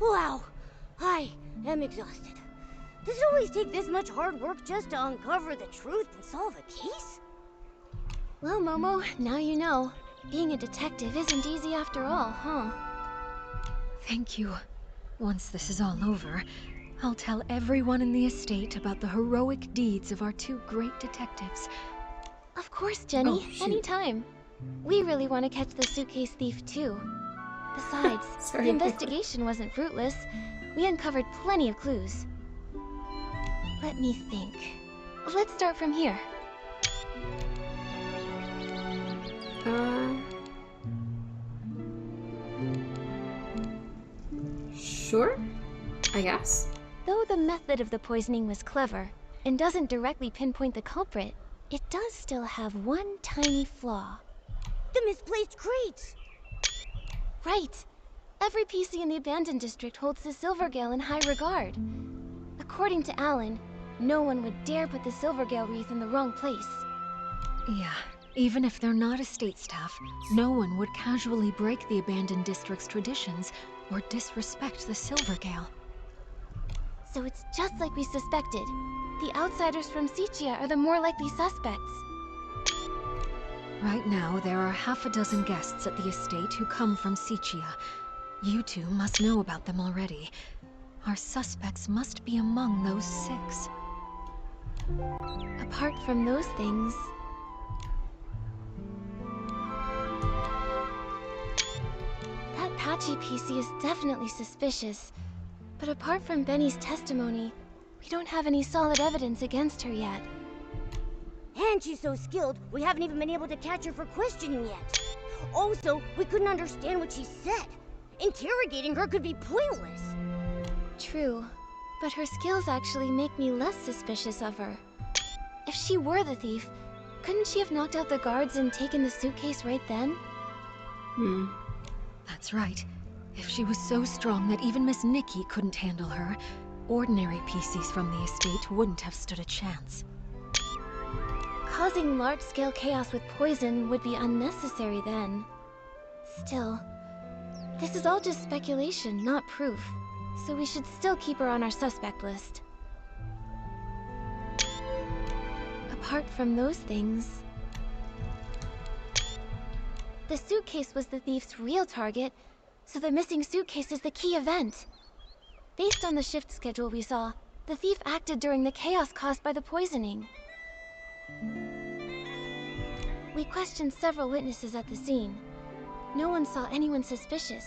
Wow, I am exhausted. Does it always take this much hard work just to uncover the truth and solve a case? Well, Momo, now you know. Being a detective isn't easy after all, huh? Thank you. Once this is all over, I'll tell everyone in the estate about the heroic deeds of our two great detectives. Of course, Jenny. Oh, shoot. Anytime. We really want to catch the suitcase thief, too. Besides, Sorry. the investigation wasn't fruitless. We uncovered plenty of clues. Let me think. Let's start from here. Sure, I guess. Though the method of the poisoning was clever, and doesn't directly pinpoint the culprit, it does still have one tiny flaw. The misplaced crates! Right! Every PC in the abandoned district holds the Silvergale in high regard. According to Alan, no one would dare put the Silvergale wreath in the wrong place. Yeah, even if they're not estate staff, no one would casually break the abandoned district's traditions or disrespect the Silvergale. So it's just like we suspected. The outsiders from Sichia are the more likely suspects. Right now, there are half a dozen guests at the estate who come from Sichia. You two must know about them already. Our suspects must be among those 6. Apart from those things... That Patchy PC is definitely suspicious. But apart from Benny's testimony, we don't have any solid evidence against her yet. And she's so skilled, we haven't even been able to catch her for questioning yet. Also, we couldn't understand what she said. Interrogating her could be pointless. True, but her skills actually make me less suspicious of her. If she were the thief, couldn't she have knocked out the guards and taken the suitcase right then? That's right. If she was so strong that even Miss Nikki couldn't handle her, ordinary PCs from the estate wouldn't have stood a chance. Causing large-scale chaos with poison would be unnecessary then. Still, this is all just speculation, not proof, so we should still keep her on our suspect list. Apart from those things... The suitcase was the thief's real target, so the missing suitcase is the key event. Based on the shift schedule we saw, the thief acted during the chaos caused by the poisoning. We questioned several witnesses at the scene. No one saw anyone suspicious,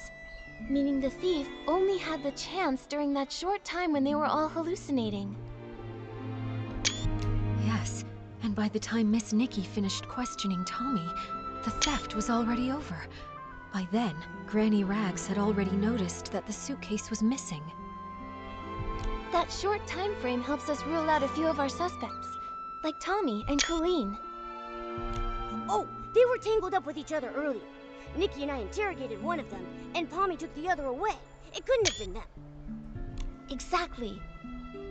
meaning the thief only had the chance during that short time when they were all hallucinating. Yes, and by the time Miss Nikki finished questioning Tommy, the theft was already over. By then, Granny Rags had already noticed that the suitcase was missing. That short time frame helps us rule out a few of our suspects, like Tommy and Colleen. Oh, they were tangled up with each other earlier. Nikki and I interrogated one of them, and Pommy took the other away. It couldn't have been them. Exactly.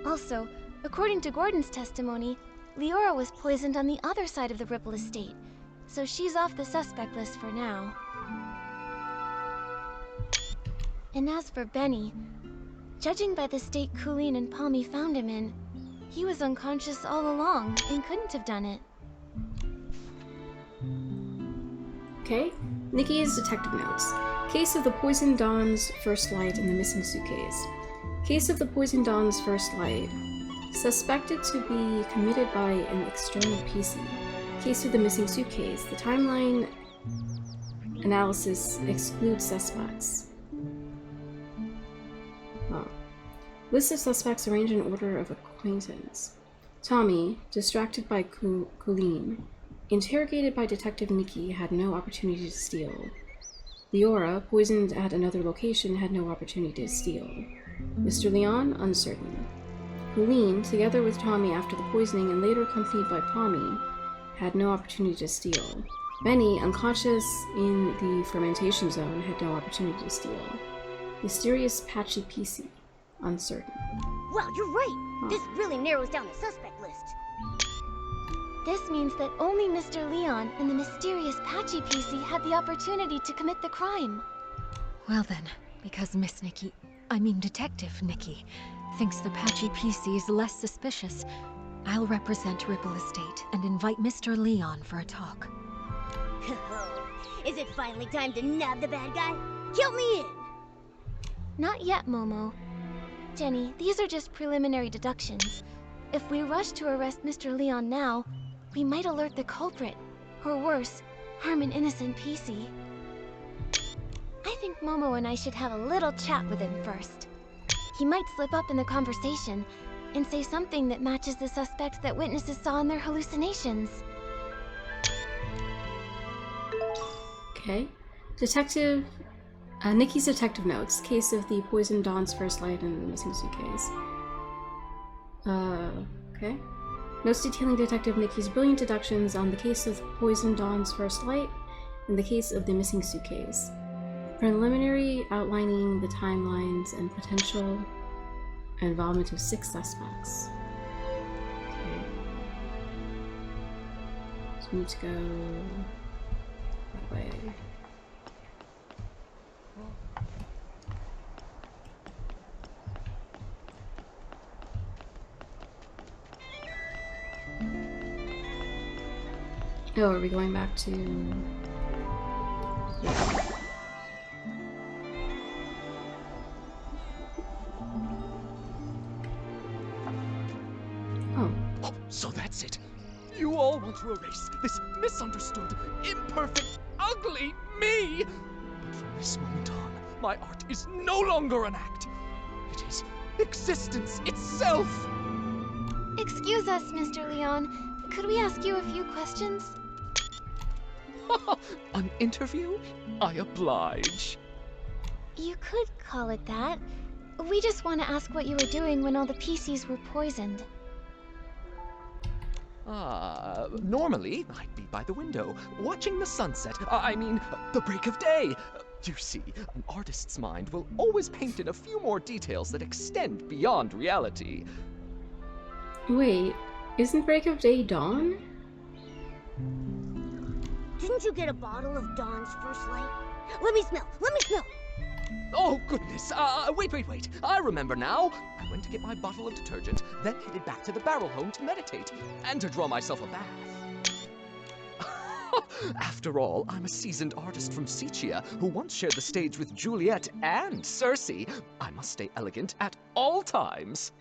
Also, according to Gordon's testimony, Leora was poisoned on the other side of the Ripple estate, so she's off the suspect list for now. And as for Benny, judging by the state Colleen and Pommy found him in, he was unconscious all along and couldn't have done it. Okay, Nikki's detective notes. Case of the poisoned Dawn's first light and the missing suitcase. Case of the poisoned Dawn's first light. Suspected to be committed by an external PC. Case of the missing suitcase. The timeline analysis excludes suspects. Oh. List of suspects arranged in order of acquaintance. Tommy, distracted by Colleen. Interrogated by Detective Nikki, had no opportunity to steal. Leora, poisoned at another location, had no opportunity to steal. Mr. Leon, uncertain. Colleen, together with Tommy after the poisoning and later accompanied by Pommy, had no opportunity to steal. Benny, unconscious in the fermentation zone, had no opportunity to steal. Mysterious patchy PC, uncertain. Wow, you're right. This really narrows down the suspect list. This means that only Mr. Leon and the mysterious Patchy PC had the opportunity to commit the crime. Well then, because Miss Nikki, I mean Detective Nikki, thinks the Patchy PC is less suspicious, I'll represent Ripple Estate and invite Mr. Leon for a talk. Is it finally time to nab the bad guy? Count me in! Not yet, Momo. Jenny, these are just preliminary deductions. If we rush to arrest Mr. Leon now, we might alert the culprit, or worse, harm an innocent PC. I think Momo and I should have a little chat with him first. He might slip up in the conversation and say something that matches the suspect that witnesses saw in their hallucinations. Okay. Detective... Nikki's detective notes. Case of the poisoned Dawn's first light and the missing suitcase. Okay. Notes detailing Detective Nikki's brilliant deductions on the case of poisoned Dawn's first light and the case of the missing suitcase. Preliminary outlining the timelines and potential involvement of 6 suspects. Okay. So we need to go that way. Oh, are we going back to... Yeah. Oh. Oh, so that's it. You all want to erase this misunderstood, imperfect, ugly me! But from this moment on, my art is no longer an act. It is existence itself! Excuse us, Mr. Leon. Could we ask you a few questions? An interview? I oblige. You could call it that. We just want to ask what you were doing when all the PCs were poisoned. Normally, I'd be by the window, watching the sunset. I mean, the break of day. You see, an artist's mind will always paint in a few more details that extend beyond reality. Wait, isn't Break of Day dawn? Didn't you get a bottle of Dawn's first light? Let me smell! Let me smell! Oh, goodness. Wait. I remember now. I went to get my bottle of detergent, then headed back to the barrel home to meditate, and to draw myself a bath. After all, I'm a seasoned artist from Sicia who once shared the stage with Juliet and Circe. I must stay elegant at all times.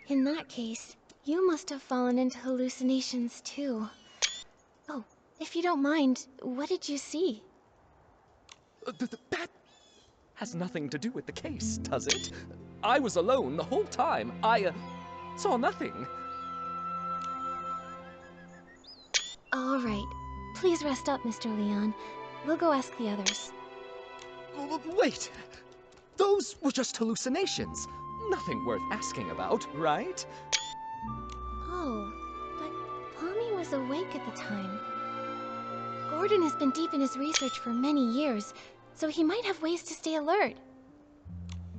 In that case, you must have fallen into hallucinations too. Oh, if you don't mind, what did you see? That has nothing to do with the case, does it? I was alone the whole time. I saw nothing. All right. Please rest up, Mr. Leon. We'll go ask the others. Wait! Those were just hallucinations. Nothing worth asking about, right? Oh, but Pommy was awake at the time. Gordon has been deep in his research for many years, so he might have ways to stay alert.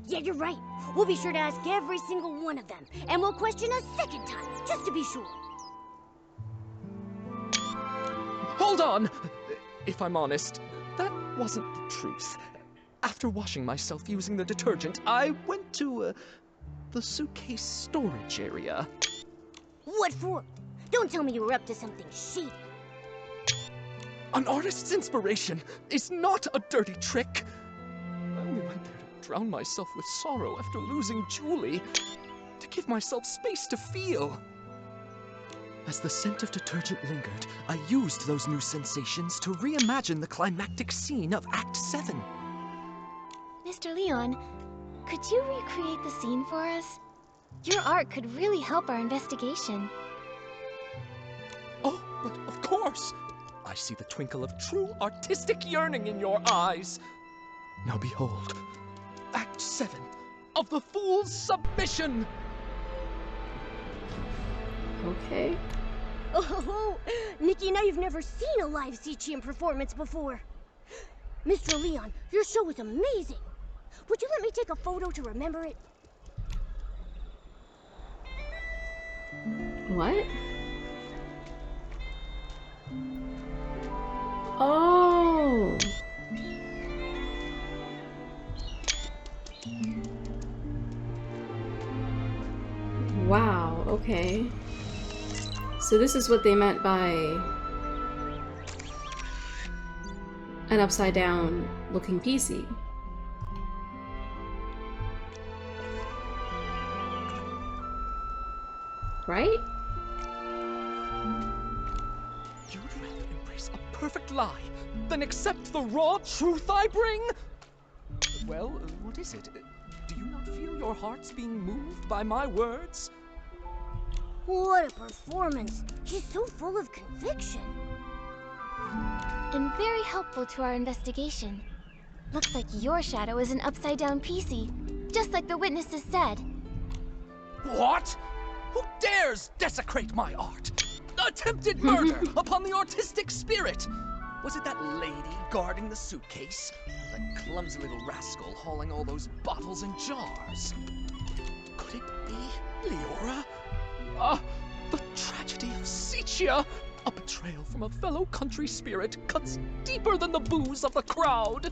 Yeah, you're right. We'll be sure to ask every single one of them, and we'll question a second time, just to be sure. Hold on! If I'm honest, that wasn't the truth. After washing myself using the detergent, I went to, the suitcase storage area. What for? Don't tell me you were up to something shady. An artist's inspiration is not a dirty trick. I only went there to drown myself with sorrow after losing Julie, to give myself space to feel. As the scent of detergent lingered, I used those new sensations to reimagine the climactic scene of Act 7. Mr. Leon, could you recreate the scene for us? Your art could really help our investigation. Oh, but of course! I see the twinkle of true artistic yearning in your eyes. Now behold, Act 7 of The Fool's Submission! Okay. Oh, Nikki, now you've never seen a live Sicilian performance before. Mr. Leon, your show was amazing. Would you let me take a photo to remember it? What? Oh! Wow, okay. So this is what they meant by an upside down looking PC. Right? You'd rather embrace a perfect lie than accept the raw truth I bring? Well, what is it? Do you not feel your hearts being moved by my words? What a performance. He's so full of conviction. And very helpful to our investigation. Looks like your shadow is an upside-down PC, just like the witnesses said. What? Who dares desecrate my art? Attempted murder upon the artistic spirit! Was it that lady guarding the suitcase? Or that clumsy little rascal hauling all those bottles and jars? Could it be Leora? The tragedy of Sicia! A betrayal from a fellow country spirit cuts deeper than the booze of the crowd!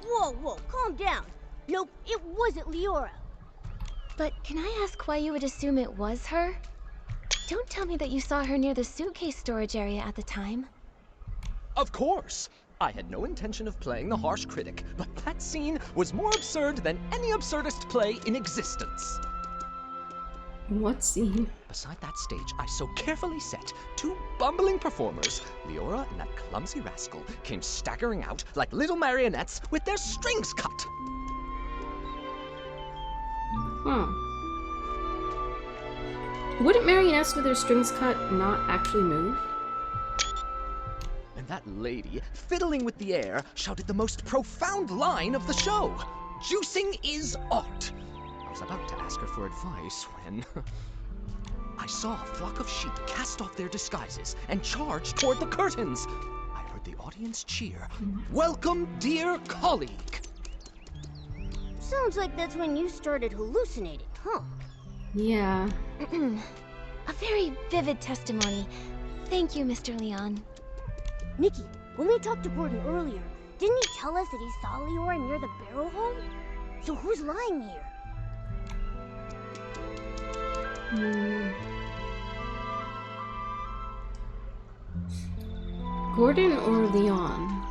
Whoa, calm down. Nope, it wasn't Leora. But can I ask why you would assume it was her? Don't tell me that you saw her near the suitcase storage area at the time. Of course! I had no intention of playing the harsh critic, but that scene was more absurd than any absurdist play in existence. What scene? Beside that stage I so carefully set, two bumbling performers, Leora and that clumsy rascal, came staggering out like little marionettes with their strings cut. Huh. Wouldn't marionettes with their strings cut not actually move? And that lady, fiddling with the air, shouted the most profound line of the show. Juicing is art. I was about to ask her for advice when I saw a flock of sheep cast off their disguises and charge toward the curtains. I heard the audience cheer, "Welcome, dear colleague." Sounds like that's when you started hallucinating, huh? Yeah. A very vivid testimony. Thank you, Mr. Leon. Nikki, when we talked to Gordon earlier, didn't he tell us that he saw Leora near the barrel home? So who's lying here? Gordon or Leon?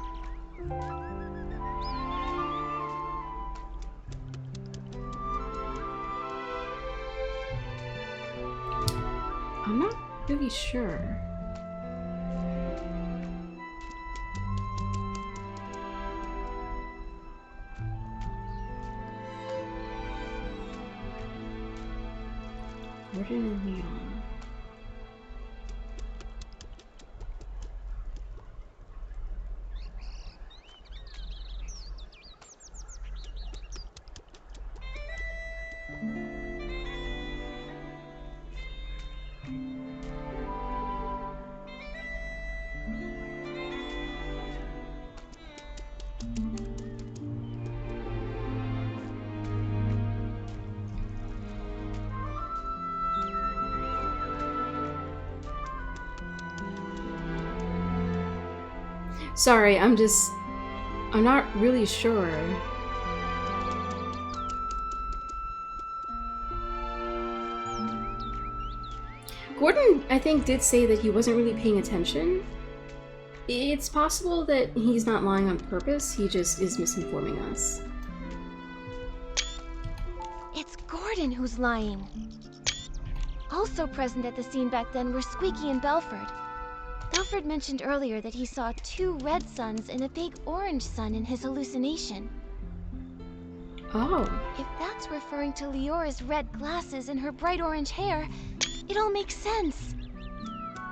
I'm not really sure. Gordon or Leon? Sorry, I'm not really sure. Gordon, I think, did say that he wasn't really paying attention. It's possible that he's not lying on purpose, he just is misinforming us. It's Gordon who's lying. Also present at the scene back then were Squeaky and Belford. Belford mentioned earlier that he saw 2 red suns and a big orange sun in his hallucination. Oh. If that's referring to Leora's red glasses and her bright orange hair, it all makes sense.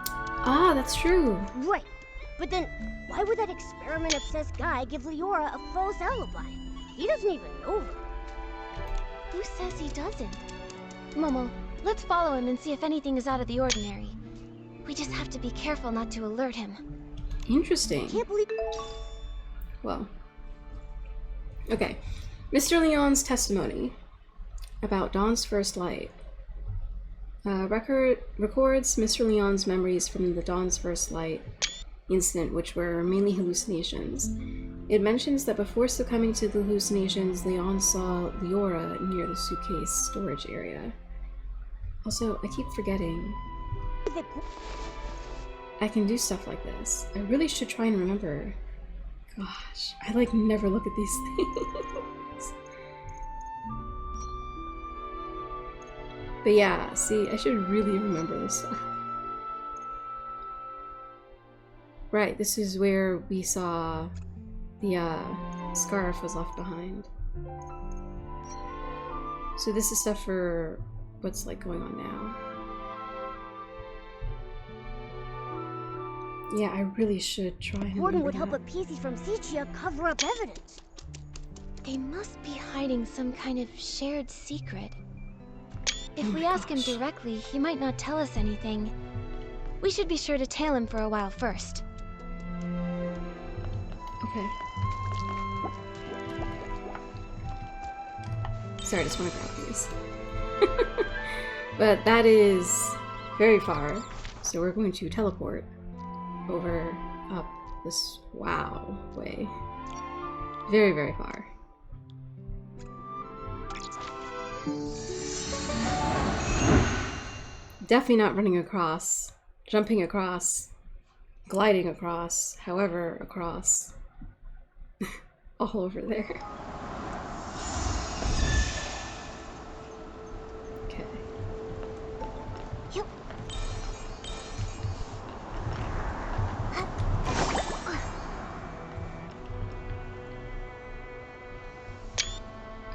Ah, that's true. Right. But then, why would that experiment-obsessed guy give Leora a false alibi? He doesn't even know her. Who says he doesn't? Momo, let's follow him and see if anything is out of the ordinary. We just have to be careful not to alert him. Interesting. Can't believe... Well. Okay. Mr. Leon's testimony about Dawn's first light. Records Mr. Leon's memories from the Dawn's first light incident, which were mainly hallucinations. It mentions that before succumbing to the hallucinations, Leon saw Leora near the suitcase storage area. Also, I keep forgetting. I can do stuff like this. I really should try and remember. Gosh, I like never look at these things. But yeah, see, I should really remember this stuff. Right, this is where we saw the scarf was left behind. So this is stuff for what's like going on now. Yeah, I really should try and Gordon would remember help a PC from Sichia cover up evidence. They must be hiding some kind of shared secret. If Oh we my ask him gosh. directly, he might not tell us anything. We should be sure to tail him for a while first. Okay. Sorry, I just want to grab these. But that is very far, so we're going to teleport over, up this, wow, way. Very, very far. Definitely not running across, jumping across, gliding across, however across. All over there. Okay. Yep.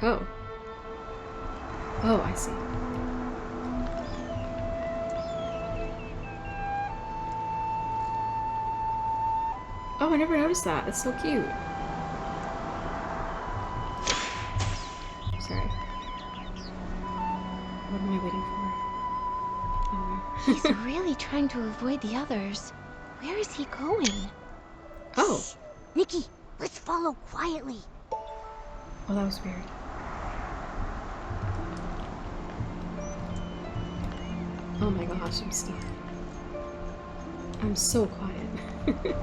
Oh. Oh, I see. Oh, I never noticed that. That's so cute. Sorry. What am I waiting for? I don't know. He's really trying to avoid the others. Where is he going? Oh. Nikki, let's follow quietly. Oh, that was weird. Oh my gosh, I'm stuck. I'm so quiet.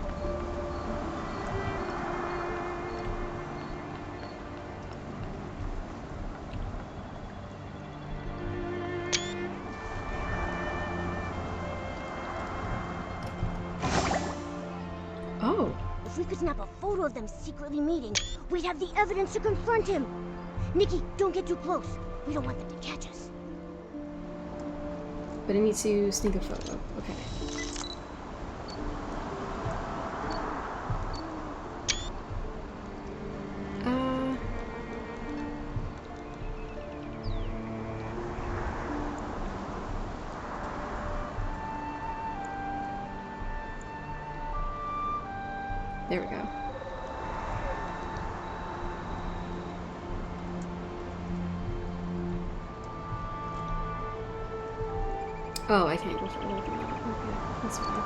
could snap a photo of them secretly meeting, we'd have the evidence to confront him. Nikki, don't get too close. We don't want them to catch us. But I need to sneak a photo. Okay. There we go. Oh, I can't go further than that. Okay, that's fine.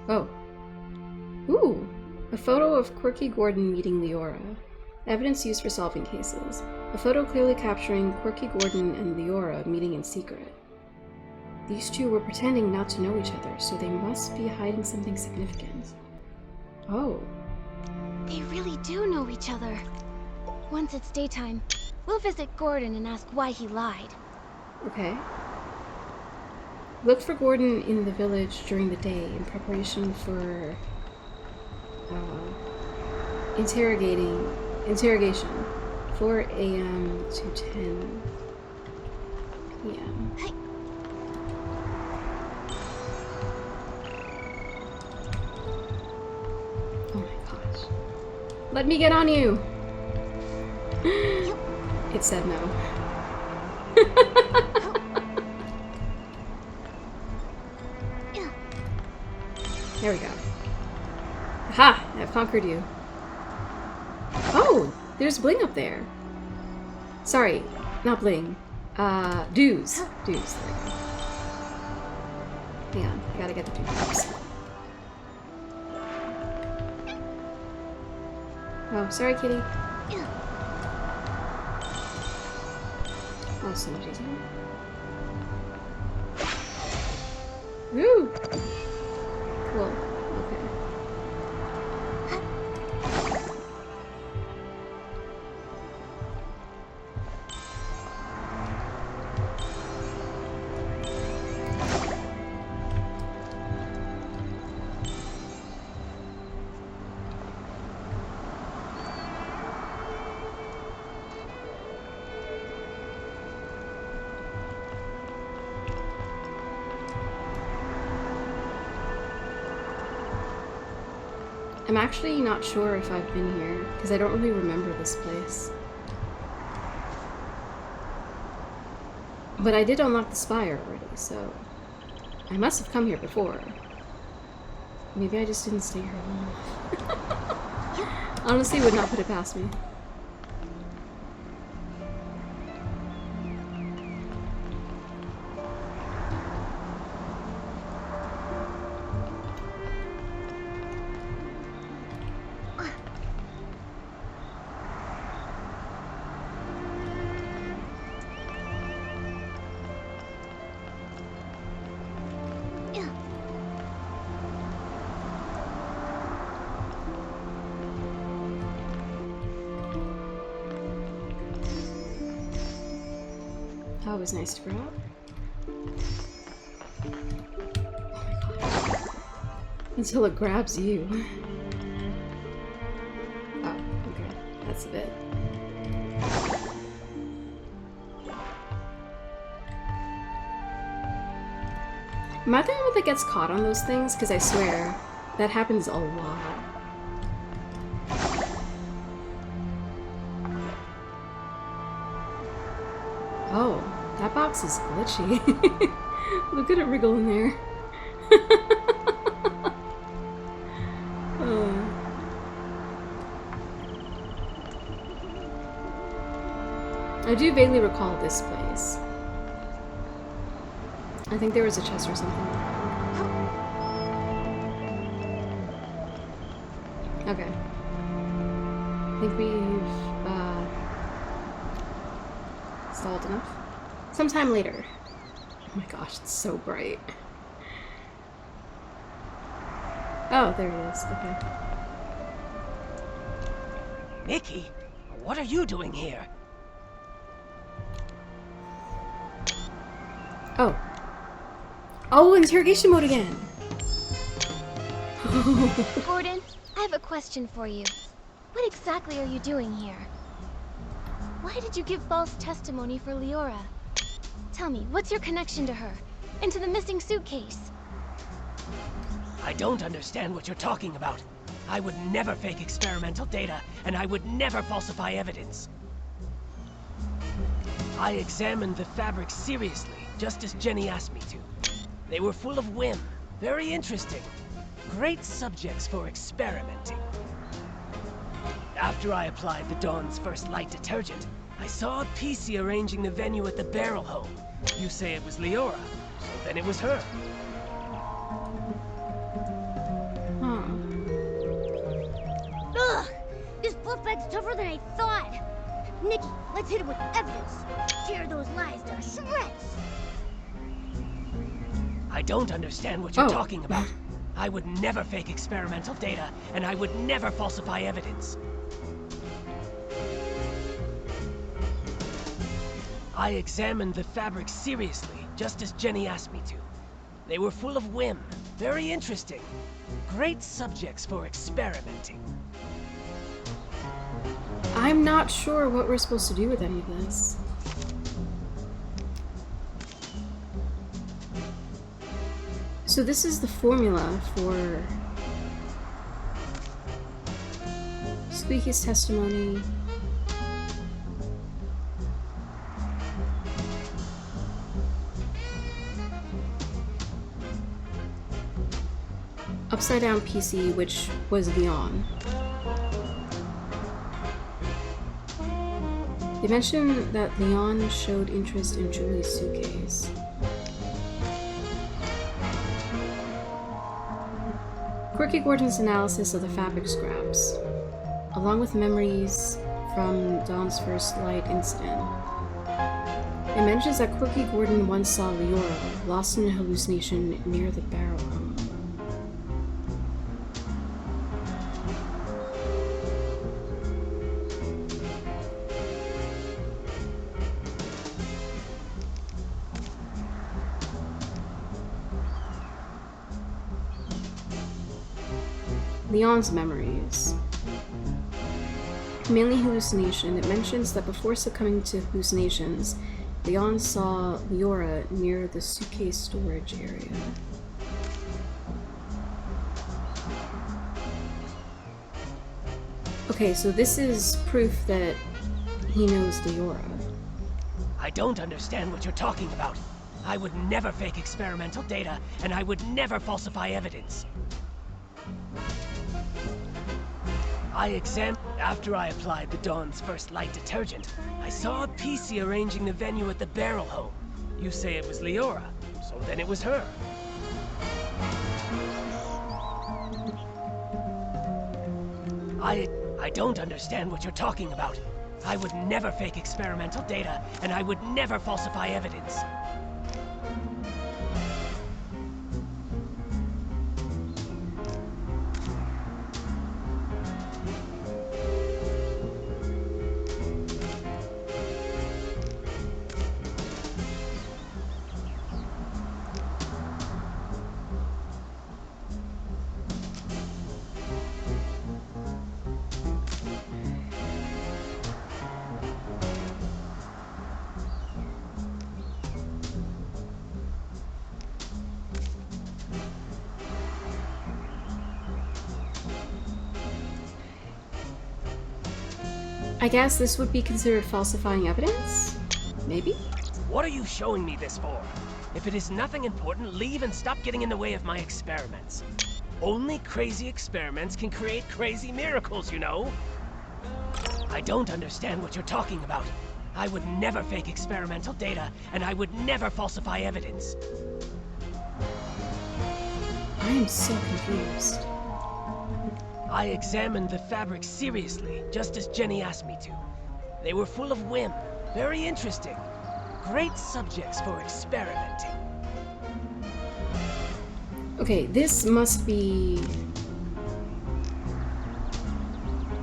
Oh. Ooh! A photo of Quirky Gordon meeting Leora. Evidence used for solving cases. A photo clearly capturing Quirky Gordon and Leora meeting in secret. These two were pretending not to know each other, so they must be hiding something significant. Oh. They really do know each other. Once it's daytime, we'll visit Gordon and ask why he lied. Okay. Look for Gordon in the village during the day in preparation for interrogation. 4 a.m. to 10 p.m. Hey. Oh my gosh. Let me get on you! It said no. There we go. Aha! I've conquered you. Oh! There's bling up there. Sorry, not bling. Dues. Dues. There we go. Hang on, I gotta get the dues. Oh, sorry, kitty. Oh, so much easier. Woo! Cool. Okay. I'm actually not sure if I've been here, because I don't really remember this place. But I did unlock the spire already, so I must have come here before. Maybe I just didn't stay here long enough. Honestly, would not put it past me. Always nice to grow up. Oh my gosh. Until it grabs you. Oh, okay. That's a bit. Am I the only one that gets caught on those things? Because I swear, that happens a lot. Oh, that box is glitchy. Look at it wriggle in there. I do vaguely recall this place. I think there was a chest or something. Okay. I think we've stalled enough. Sometime later. Oh my gosh, it's so bright. Oh, there it is. Okay. Nikki, what are you doing here? Oh. Oh, interrogation mode again! Gordon, I have a question for you. What exactly are you doing here? Why did you give false testimony for Leora? Tell me, what's your connection to her? And to the missing suitcase? I don't understand what you're talking about. I would never fake experimental data, and I would never falsify evidence. I examined the fabrics seriously, just as Jenny asked me to. They were full of whim, very interesting. Great subjects for experimenting. After I applied the Dawn's first light detergent, I saw a PC arranging the venue at the barrel home. You say it was Leora, so then it was her. Ugh! This fluff bag's tougher than I thought! Nikki, let's hit it with evidence! Tear those lies to shreds! I don't understand what you're talking about. I would never fake experimental data, and I would never falsify evidence. I examined the fabrics seriously, just as Jenny asked me to. They were full of whim, very interesting. Great subjects for experimenting. I'm not sure what we're supposed to do with any of this. So this is the formula for Squeaky's testimony. Upside down PC, which was Leon. They mentioned that Leon showed interest in Julie's suitcase. Quirky Gordon's analysis of the fabric scraps, along with memories from Dawn's first light incident. It mentions that Quirky Gordon once saw Leora lost in a hallucination near the barrel home. Leon's memories. Mainly hallucination, it mentions that before succumbing to hallucinations, Leon saw Leora near the suitcase storage area. Okay, so this is proof that he knows Leora. I don't understand what you're talking about. I would never fake experimental data, and I would never falsify evidence. After I applied the Dawn's first light detergent, I saw a PC arranging the venue at the barrel home. You say it was Leora, so then it was her. I don't understand what you're talking about. I would never fake experimental data, and I would never falsify evidence. I guess this would be considered falsifying evidence? Maybe? What are you showing me this for? If it is nothing important, leave and stop getting in the way of my experiments. Only crazy experiments can create crazy miracles, you know? I don't understand what you're talking about. I would never fake experimental data, and I would never falsify evidence. I am so confused. I examined the fabrics seriously, just as Jenny asked me to. They were full of whim, very interesting. Great subjects for experimenting. Okay, this must be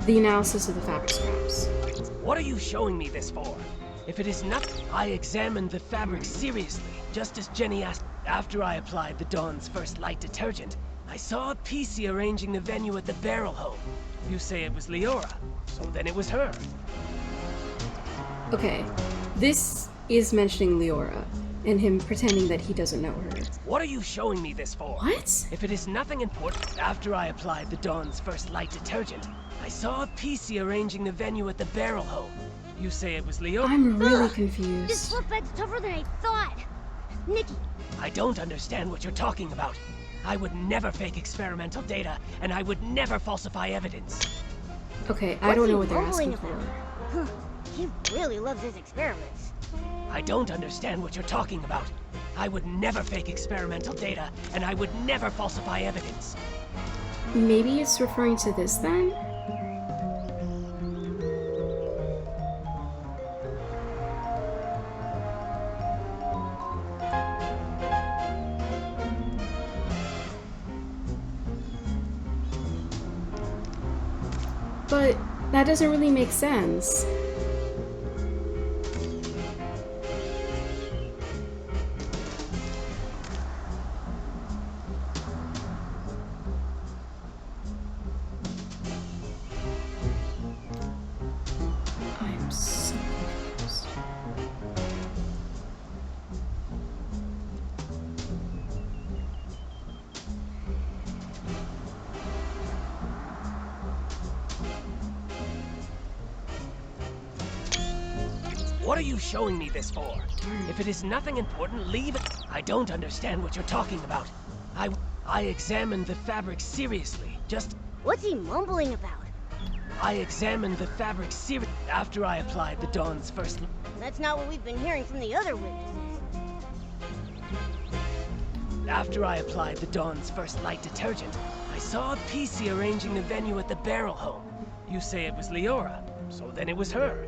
the analysis of the fabric scraps. What are you showing me this for? If it is not, I examined the fabrics seriously, just as Jenny asked. After I applied the Dawn's first light detergent, I saw a PC arranging the venue at the Barrel Home. You say it was Leora, so then it was her. Okay, this is mentioning Leora, and him pretending that he doesn't know her. What are you showing me this for? What? If it is nothing important, after I applied the Dawn's first light detergent, I saw a PC arranging the venue at the Barrel Home. You say it was Leora? I'm really This confused. slip bag's tougher than I thought. Nikki, I don't understand what you're talking about. I would never fake experimental data, and I would never falsify evidence. Okay, I don't know what what's he they're asking mumbling for. about? He really loves his experiments. I don't understand what you're talking about. I would never fake experimental data, and I would never falsify evidence. Maybe it's referring to this then? But that doesn't really make sense. I'm so confused. What are you showing me this for? If it is nothing important, leave it. I don't understand what you're talking about. I examined the fabric seriously. What's he mumbling about? I examined the fabric after I applied the Dawn's first. That's not what we've been hearing from the other witnesses. After I applied the Dawn's first light detergent, I saw a PC arranging the venue at the Barrel Home. You say it was Leora, so then it was her.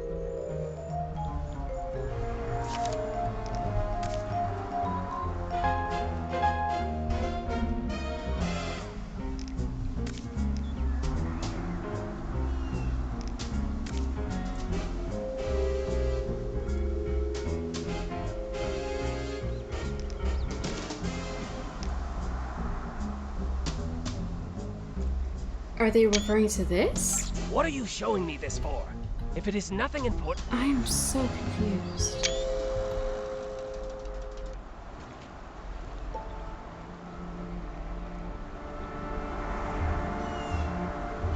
Are they referring to this? What are you showing me this for? If it is nothing important. I am so confused.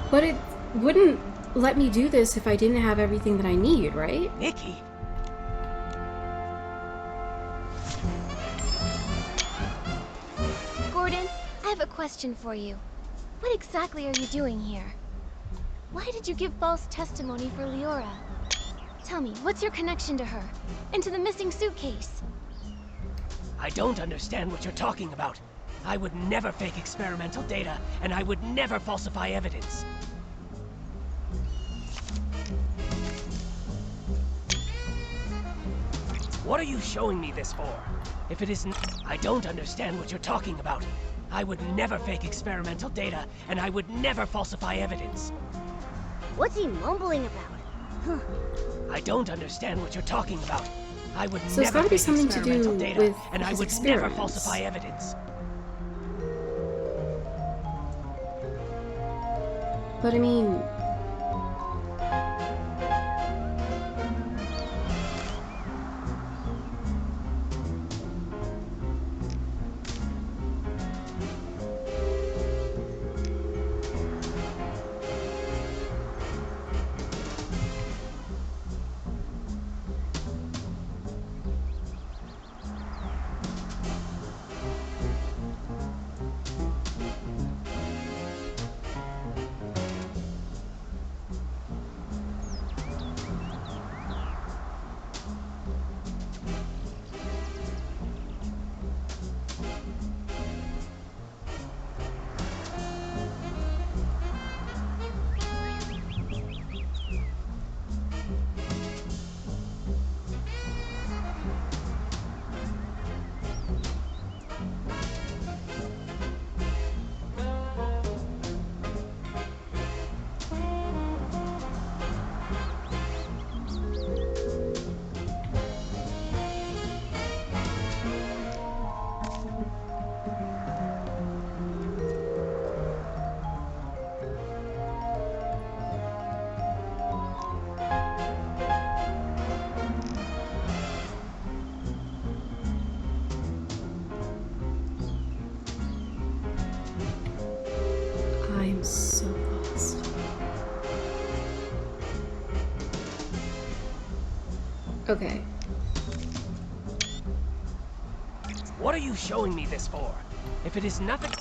But it wouldn't let me do this if I didn't have everything that I need, right? Nikki! Gordon, I have a question for you. What exactly are you doing here? Why did you give false testimony for Leora? Tell me, what's your connection to her? And to the missing suitcase? I don't understand what you're talking about. I would never fake experimental data, and I would never falsify evidence. What are you showing me this for? If it isn't, I don't understand what you're talking about. I would never fake experimental data, and I would never falsify evidence. What's he mumbling about? I don't understand what you're talking about. I would So it's never gotta be fake something to experimental do data, with and I his would never experiments. falsify evidence. But I mean, Okay. What are you showing me this for? If it is nothing,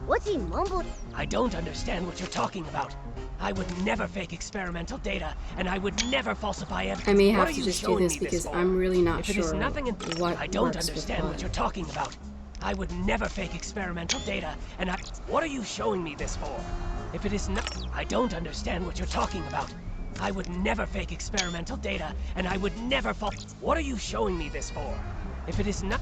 What's he mumbling? I don't understand what you're talking about. I would never fake experimental data, and I would never falsify evidence. I may What have are to you just do showing this me because for? I'm really not If it sure is nothing what I don't works with understand what you're talking about. I would never fake experimental data, and What are you showing me this for? If it is not, I don't understand what you're talking about. I would never fake experimental data, and I would never fall. What are you showing me this for? If it is not.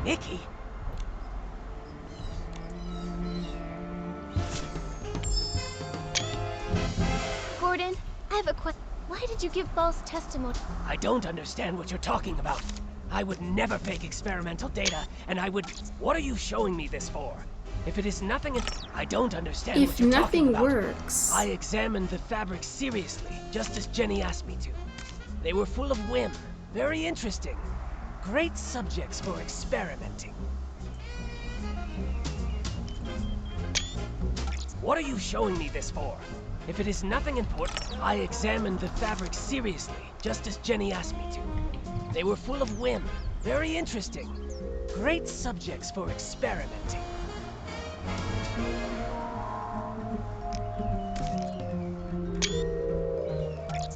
Nikki? Gordon, I have a question. Why did you give false testimony? I don't understand what you're talking about. I would never fake experimental data, and I would. What are you showing me this for? If it is nothing, I don't understand what you're talking about. If nothing works, I examined the fabric seriously, just as Jenny asked me to. They were full of whim, very interesting. Great subjects for experimenting. What are you showing me this for? If it is nothing important, I examined the fabric seriously, just as Jenny asked me to. They were full of whim, very interesting. Great subjects for experimenting.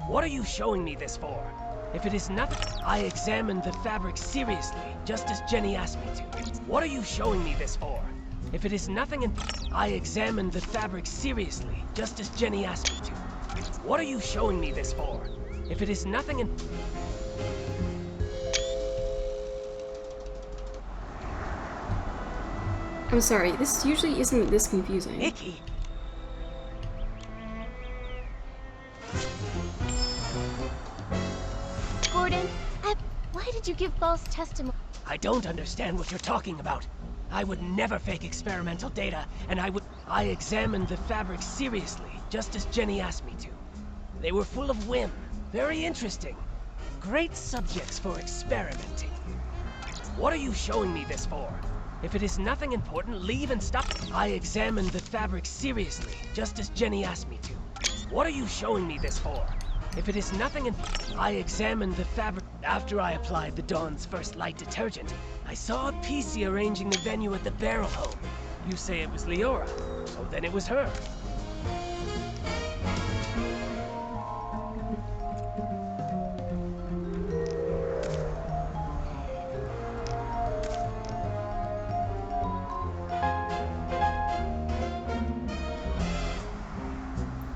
What are you showing me this for? If it is nothing, I examined the fabric seriously, just as Jenny asked me to. What are you showing me this for? If it is nothing I examined the fabric seriously, just as Jenny asked me to. What are you showing me this for? If it is nothing I'm sorry, this usually isn't this confusing. Nikki? Gordon, why did you give false testimony? I don't understand what you're talking about. I would never fake experimental data, and I examined the fabric seriously, just as Jenny asked me to. They were full of whim, very interesting. Great subjects for experimenting. What are you showing me this for? If it is nothing important, leave and stop. I examined the fabric seriously, just as Jenny asked me to. What are you showing me this for? If it is nothing I examined the fabric. After I applied the Dawn's First Light detergent, I saw a PC arranging the venue at the Barrel Home. You say it was Leora, so then it was her.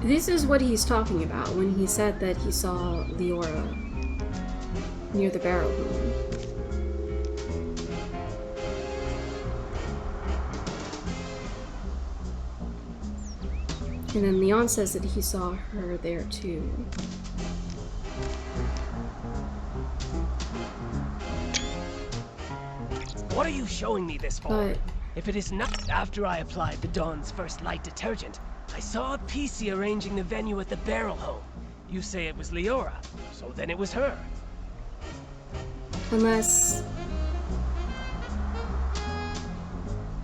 This is what he's talking about when he said that he saw Leora near the Barrel Home. And then Leon says that he saw her there too. What are you showing me this for? But if it is not. After I applied the Dawn's First Light detergent, I saw a PC arranging the venue at the Barrel Home. You say it was Leora, so then it was her. unless...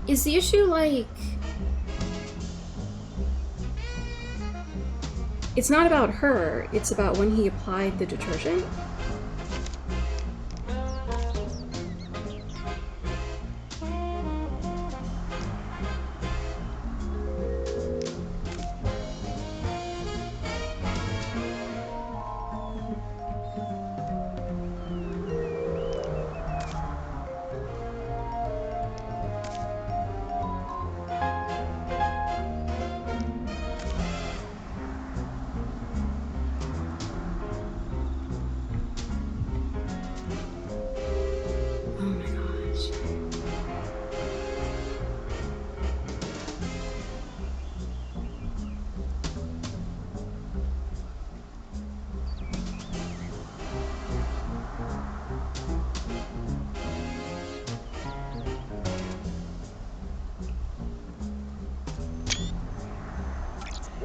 Is the issue like... It's not about her, it's about when he applied the detergent?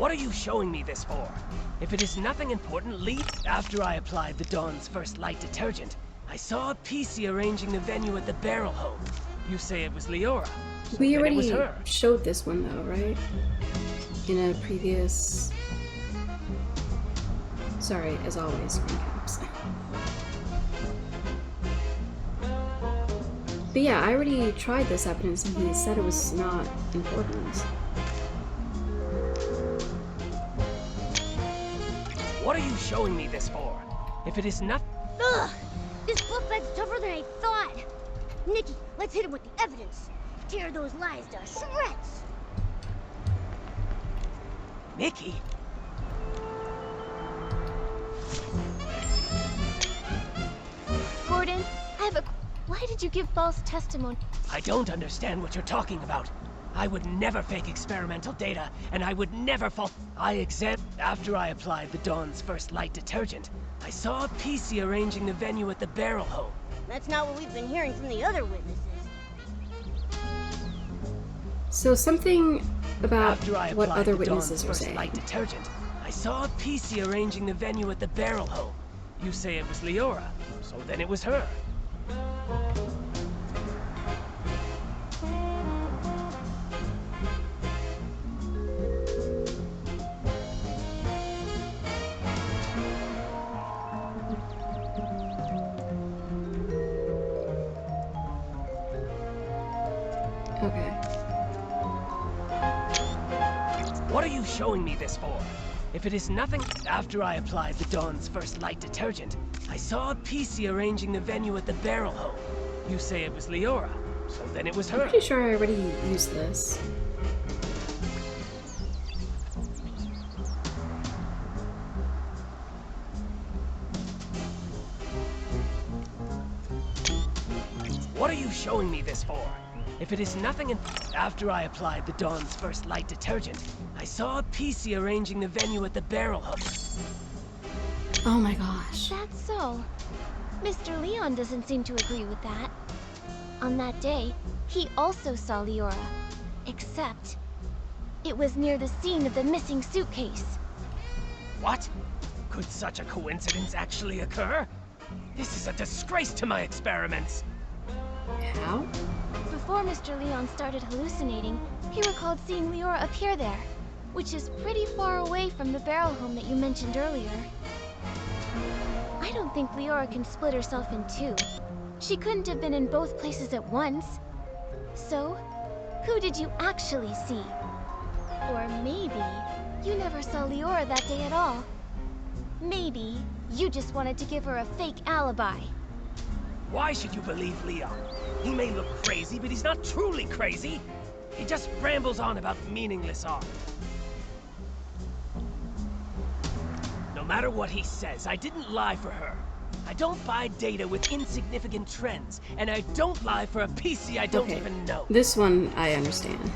What are you showing me this for? If it is nothing important, leave. After I applied the Dawn's First Light detergent, I saw a PC arranging the venue at the Barrel Home. You say it was Leora. So We then it was already her. showed this one though, right? In a previous... Sorry, as always, screen caps. But yeah, I already tried this evidence and he said it was not important. What are you showing me this for? If it is not... Ugh! This book bag's tougher than I thought! Nikki, let's hit him with the evidence. Tear those lies to shreds! Nikki? Gordon, I have a... Why did you give false testimony? I don't understand what you're talking about. I would never fake experimental data, and I would never fall... After I applied the Dawn's first light detergent, I saw a PC arranging the venue at the barrel home. That's not what we've been hearing from the other witnesses. So something about After I what applied other the witnesses Dawn's were first saying. light detergent, I saw a PC arranging the venue at the barrel home. You say it was Leora, so then it was her. Okay. What are you showing me this for? If it is nothing... After I applied the Dawn's first light detergent, I saw a PC arranging the venue at the barrel home. You say it was Leora, so then it was I'm her. pretty sure I already used this. What are you showing me this for? If it is nothing in... After I applied the Dawn's first light detergent, I saw a PC arranging the venue at the barrel home. Oh my gosh. That's so. Mr. Leon doesn't seem to agree with that. On that day, he also saw Leora. Except, it was near the scene of the missing suitcase. What? Could such a coincidence actually occur? This is a disgrace to my experiments. How? Before Mr. Leon started hallucinating, he recalled seeing Leora appear there, which is pretty far away from the barrel home that you mentioned earlier. I don't think Leora can split herself in two. She couldn't have been in both places at once. So, who did you actually see? Or maybe you never saw Leora that day at all. Maybe you just wanted to give her a fake alibi. Why should you believe Leon? He may look crazy, but he's not truly crazy. He just rambles on about meaningless art. No matter what he says, I didn't lie for her. I don't buy data with insignificant trends, and I don't lie for a PC I don't even know. This one I understand.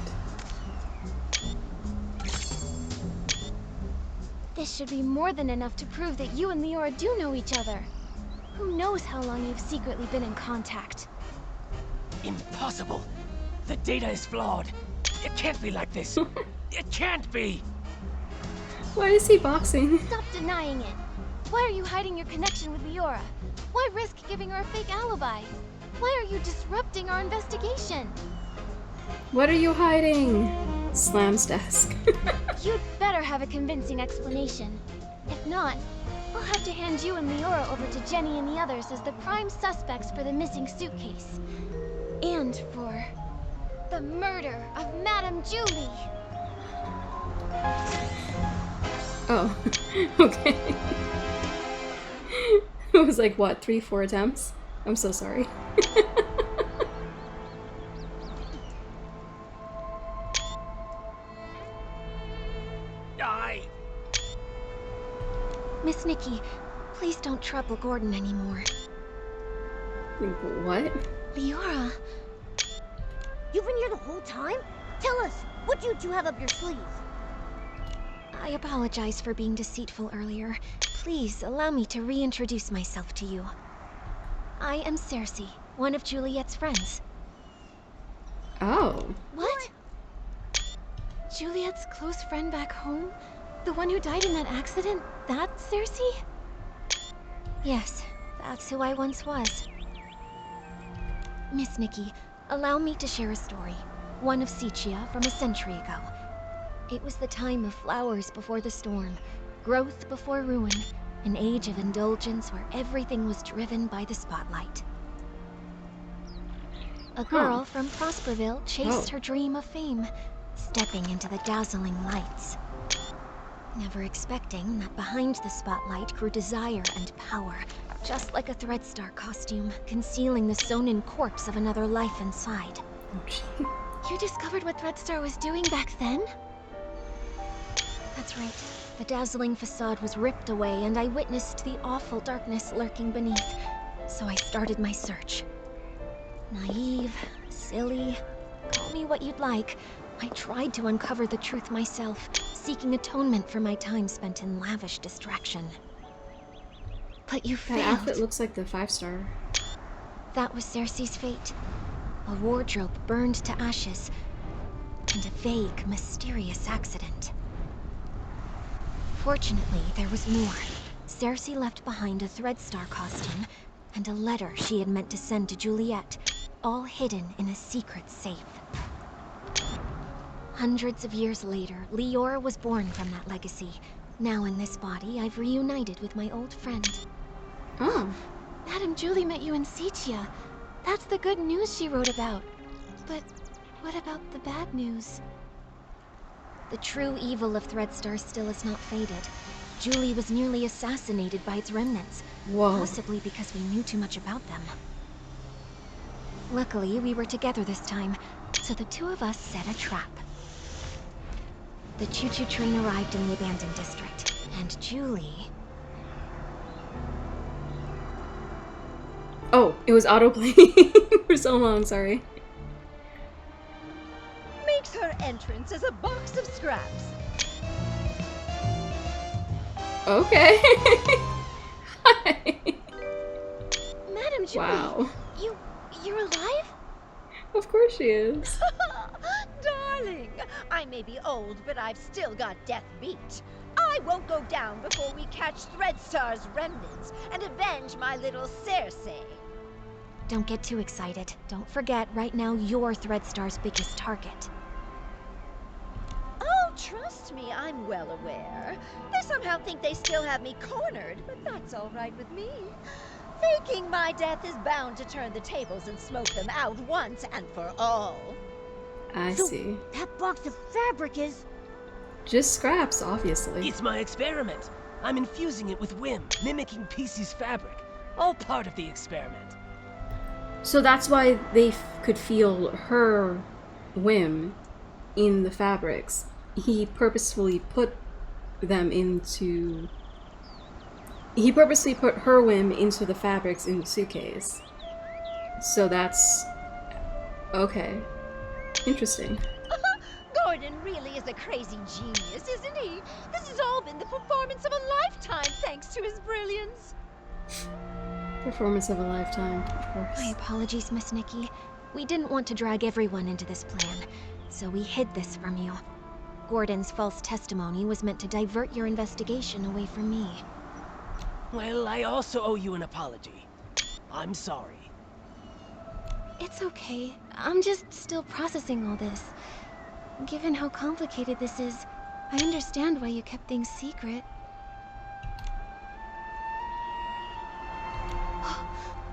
This should be more than enough to prove that you and Leora do know each other. Who knows how long you've secretly been in contact? Impossible. The data is flawed. It can't be like this. It can't be. Why is he boxing? Stop denying it. Why are you hiding your connection with Leora? Why risk giving her a fake alibi? Why are you disrupting our investigation? What are you hiding? Slams desk. You'd better have a convincing explanation. If not, I'll have to hand you and Leora over to Jenny and the others as the prime suspects for the missing suitcase. And for the murder of Madame Julie. Oh, okay. It was like, what, 3-4 attempts? I'm so sorry. Miss Nikki, please don't trouble Gordon anymore. What? Leora. You've been here the whole time? Tell us, what do you have up your sleeve? I apologize for being deceitful earlier. Please allow me to reintroduce myself to you. I am Cersei, one of Juliet's friends. Oh. What? Juliet's close friend back home? The one who died in that accident? That's Cersei? Yes, that's who I once was. Miss Nikki, Allow me to share a story. One of Sichia from a century ago. It was the time of flowers before the storm, growth before ruin, an age of indulgence where everything was driven by the spotlight. A girl from Prosperville chased her dream of fame, stepping into the dazzling lights. Never expecting that behind the spotlight grew desire and power, just like a Threadstar costume, concealing the sewn-in corpse of another life inside. Oh, gee. You discovered what Threadstar was doing back then? That's right. The dazzling facade was ripped away, and I witnessed the awful darkness lurking beneath. So I started my search. Naive, silly, call me what you'd like. I tried to uncover the truth myself, seeking atonement for my time spent in lavish distraction. But you failed. That outfit looks like the 5-star. That was Cersei's fate. A wardrobe burned to ashes, and a vague, mysterious accident. Fortunately, there was more. Cersei left behind a Threadstar costume, and a letter she had meant to send to Juliet, all hidden in a secret safe. Hundreds of years later, Leora was born from that legacy. Now in this body, I've reunited with my old friend. Oh. Madame Julie met you in Sichia. That's the good news she wrote about. But what about the bad news? The true evil of Threadstar still has not faded. Julie was nearly assassinated by its remnants. Whoa. Possibly because we knew too much about them. Luckily, we were together this time, so the two of us set a trap. The choo-choo train arrived in the abandoned district, and Julie... Oh, it was autoplaying for so long, sorry. Makes her entrance as a box of scraps. Okay. Hi. Madame Julie! Wow. You're alive? Of course she is. Darling, I may be old, but I've still got death beat. I won't go down before we catch Threadstar's remnants and avenge my little Cersei. Don't get too excited. Don't forget, right now you're Threadstar's biggest target. Oh, trust me, I'm well aware. They somehow think they still have me cornered, but that's all right with me. Faking my death is bound to turn the tables and smoke them out once and for all. I see. That box of fabric is... Just scraps, obviously. It's my experiment. I'm infusing it with whim, mimicking PC's fabric. All part of the experiment. So that's why they could feel her whim in the fabrics. He purposefully put them into... He purposely put her whim into the fabrics in the suitcase. So that's... Okay. Interesting. Gordon really is a crazy genius, isn't he? This has all been the performance of a lifetime, thanks to his brilliance. Performance of a lifetime, of course. My apologies, Miss Nikki. We didn't want to drag everyone into this plan, so we hid this from you. Gordon's false testimony was meant to divert your investigation away from me. Well, I also owe you an apology. I'm sorry. It's okay. I'm just still processing all this. Given how complicated this is, I understand why you kept things secret.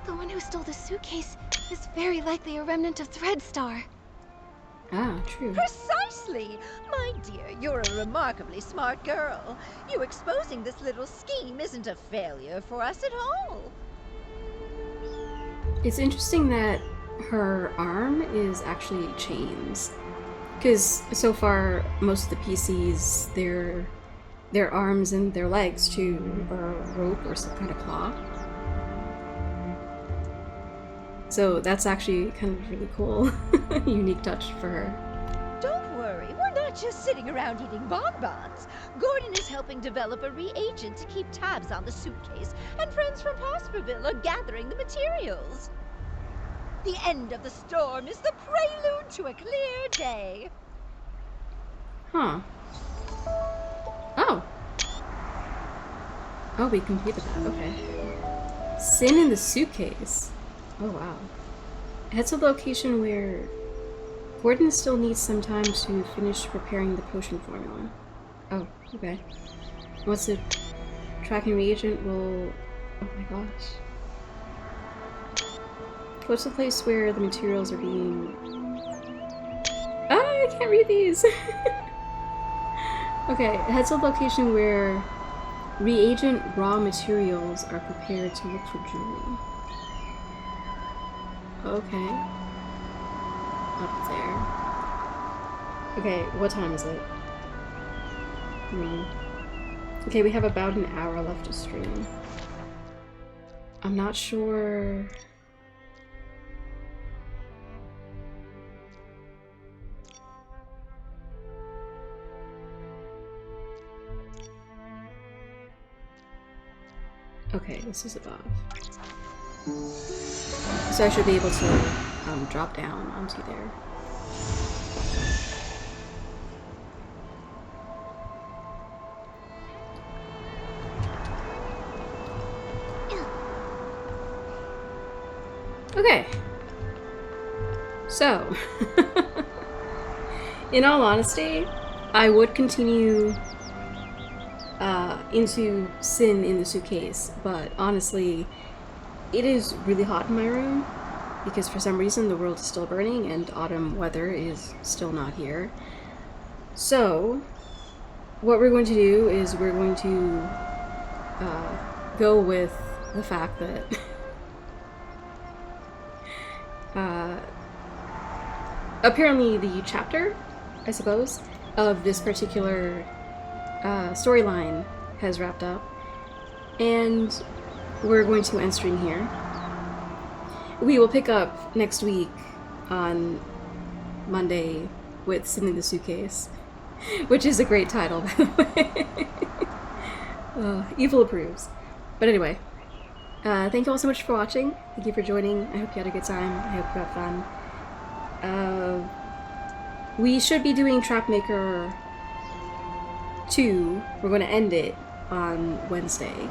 The one who stole the suitcase is very likely a remnant of Threadstar. Ah, true. Precisely! My dear, you're a remarkably smart girl. You exposing this little scheme isn't a failure for us at all. It's interesting that her arm is actually chains. Because so far, most of the PCs, their arms and their legs too are rope or some kind of cloth. So that's actually kind of really cool. Unique touch for her. Don't worry, we're not just sitting around eating bonbons. Gordon is helping develop a reagent to keep tabs on the suitcase, and friends from Prosperville are gathering the materials. The end of the storm is the prelude to a clear day. Huh. Oh. Oh, we completed that. Okay. Sin in the suitcase. Oh, wow. Head to the location where Gordon still needs some time to finish preparing the potion formula. Oh, okay. Once the tracking reagent will... Oh my gosh. Go to the place where the materials are being... Ah, I can't read these! Okay, head to the location where reagent raw materials are prepared to look for jewelry. Okay. Up there. Okay, what time is it? Okay, we have about an hour left to stream. I'm not sure... Okay, this is above. So I should be able to drop down onto there. Okay. So, in all honesty, I would continue into Sin in the suitcase, but honestly, it is really hot in my room because for some reason the world is still burning and autumn weather is still not here. So, what we're going to do is we're going to go with the fact that apparently the chapter, I suppose, of this particular storyline has wrapped up, and we're going to end stream here. We will pick up next week on Monday with Sin in the Suitcase, which is a great title, by the way. Evil approves. But anyway, thank you all so much for watching. Thank you for joining. I hope you had a good time. I hope you had fun. We should be doing Trapmaker 2. We're going to end it on Wednesday.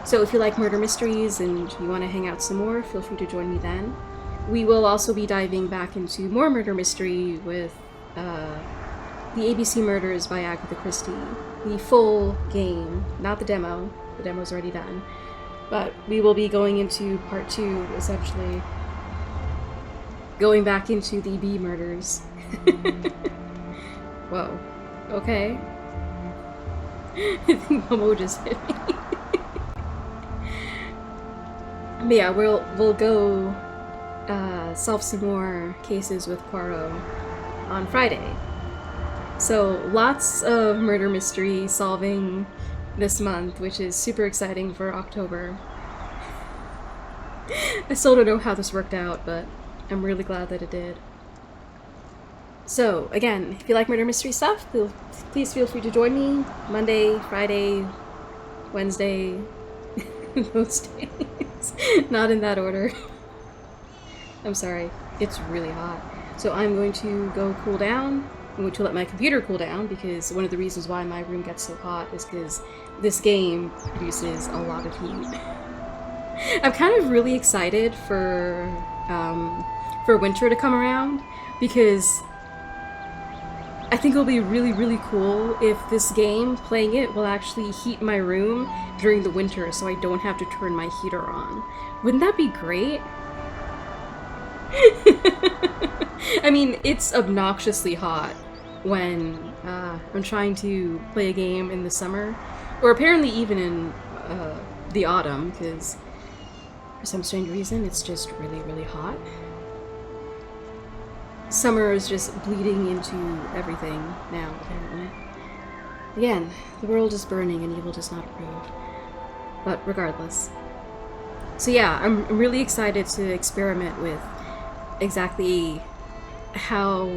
So if you like murder mysteries and you want to hang out some more, feel free to join me then. We will also be diving back into more murder mystery with the ABC Murders by Agatha Christie. The full game, not the demo. The demo's already done. But we will be going into part 2, essentially. Going back into the B murders. Whoa. Okay. I think Momo just hit me. But yeah, we'll go solve some more cases with Poirot on Friday. So lots of murder mystery solving this month, which is super exciting for October. I still don't know how this worked out, but I'm really glad that it did. So, again, if you like murder mystery stuff, please feel free to join me Monday, Friday, Wednesday, those days. Not in that order. I'm sorry, it's really hot. So I'm going to go cool down. I'm going to let my computer cool down because one of the reasons why my room gets so hot is because this game produces a lot of heat. I'm kind of really excited for winter to come around because I think it'll be really, really cool if this game, playing it, will actually heat my room during the winter so I don't have to turn my heater on. Wouldn't that be great? I mean, it's obnoxiously hot when I'm trying to play a game in the summer, or apparently even in the autumn, because for some strange reason it's just really, really hot. Summer is just bleeding into everything now, apparently. Again, the world is burning and evil does not approve. But regardless. So yeah, I'm really excited to experiment with exactly how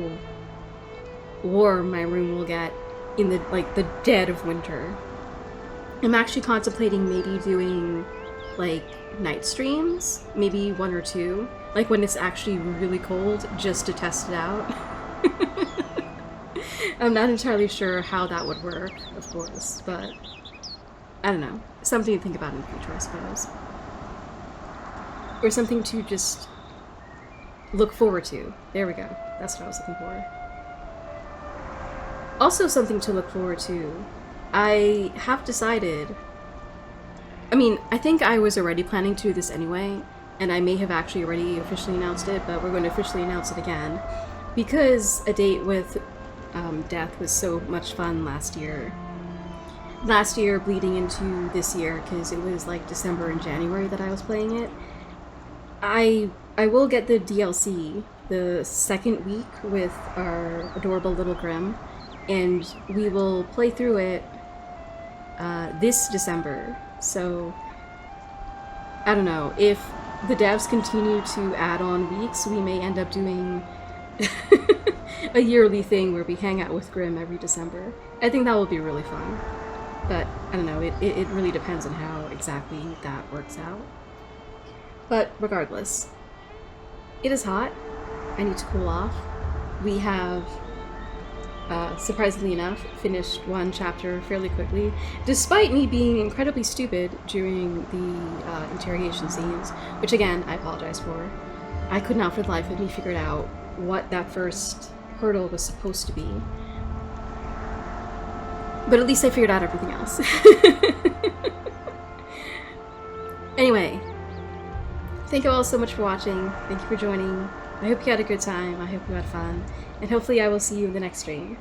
warm my room will get in the dead of winter. I'm actually contemplating maybe doing night streams, maybe 1 or 2, when it's actually really cold, just to test it out. I'm not entirely sure how that would work, of course, but I don't know. Something to think about in the future, I suppose. Or something to just look forward to. There we go. That's what I was looking for. Also something to look forward to. I have decided... I mean, I think I was already planning to do this anyway, and I may have actually already officially announced it, but we're going to officially announce it again. Because A Date with Death was so much fun last year. Last year bleeding into this year, because it was like December and January that I was playing it. I will get the DLC the second week with our adorable little Grimm, and we will play through it this December. So, I don't know, if the devs continue to add on weeks, we may end up doing a yearly thing where we hang out with Grimm every December. I think that will be really fun. But, I don't know, it really depends on how exactly that works out. But, regardless, it is hot. I need to cool off. We have, surprisingly enough, finished one chapter fairly quickly, despite me being incredibly stupid during the interrogation scenes, which again, I apologize for. I could not for the life of me figure out what that first hurdle was supposed to be. But at least I figured out everything else. Anyway, thank you all so much for watching. Thank you for joining. I hope you had a good time. I hope you had fun. And hopefully I will see you in the next stream.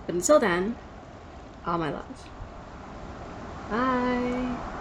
But until then, all my love. Bye!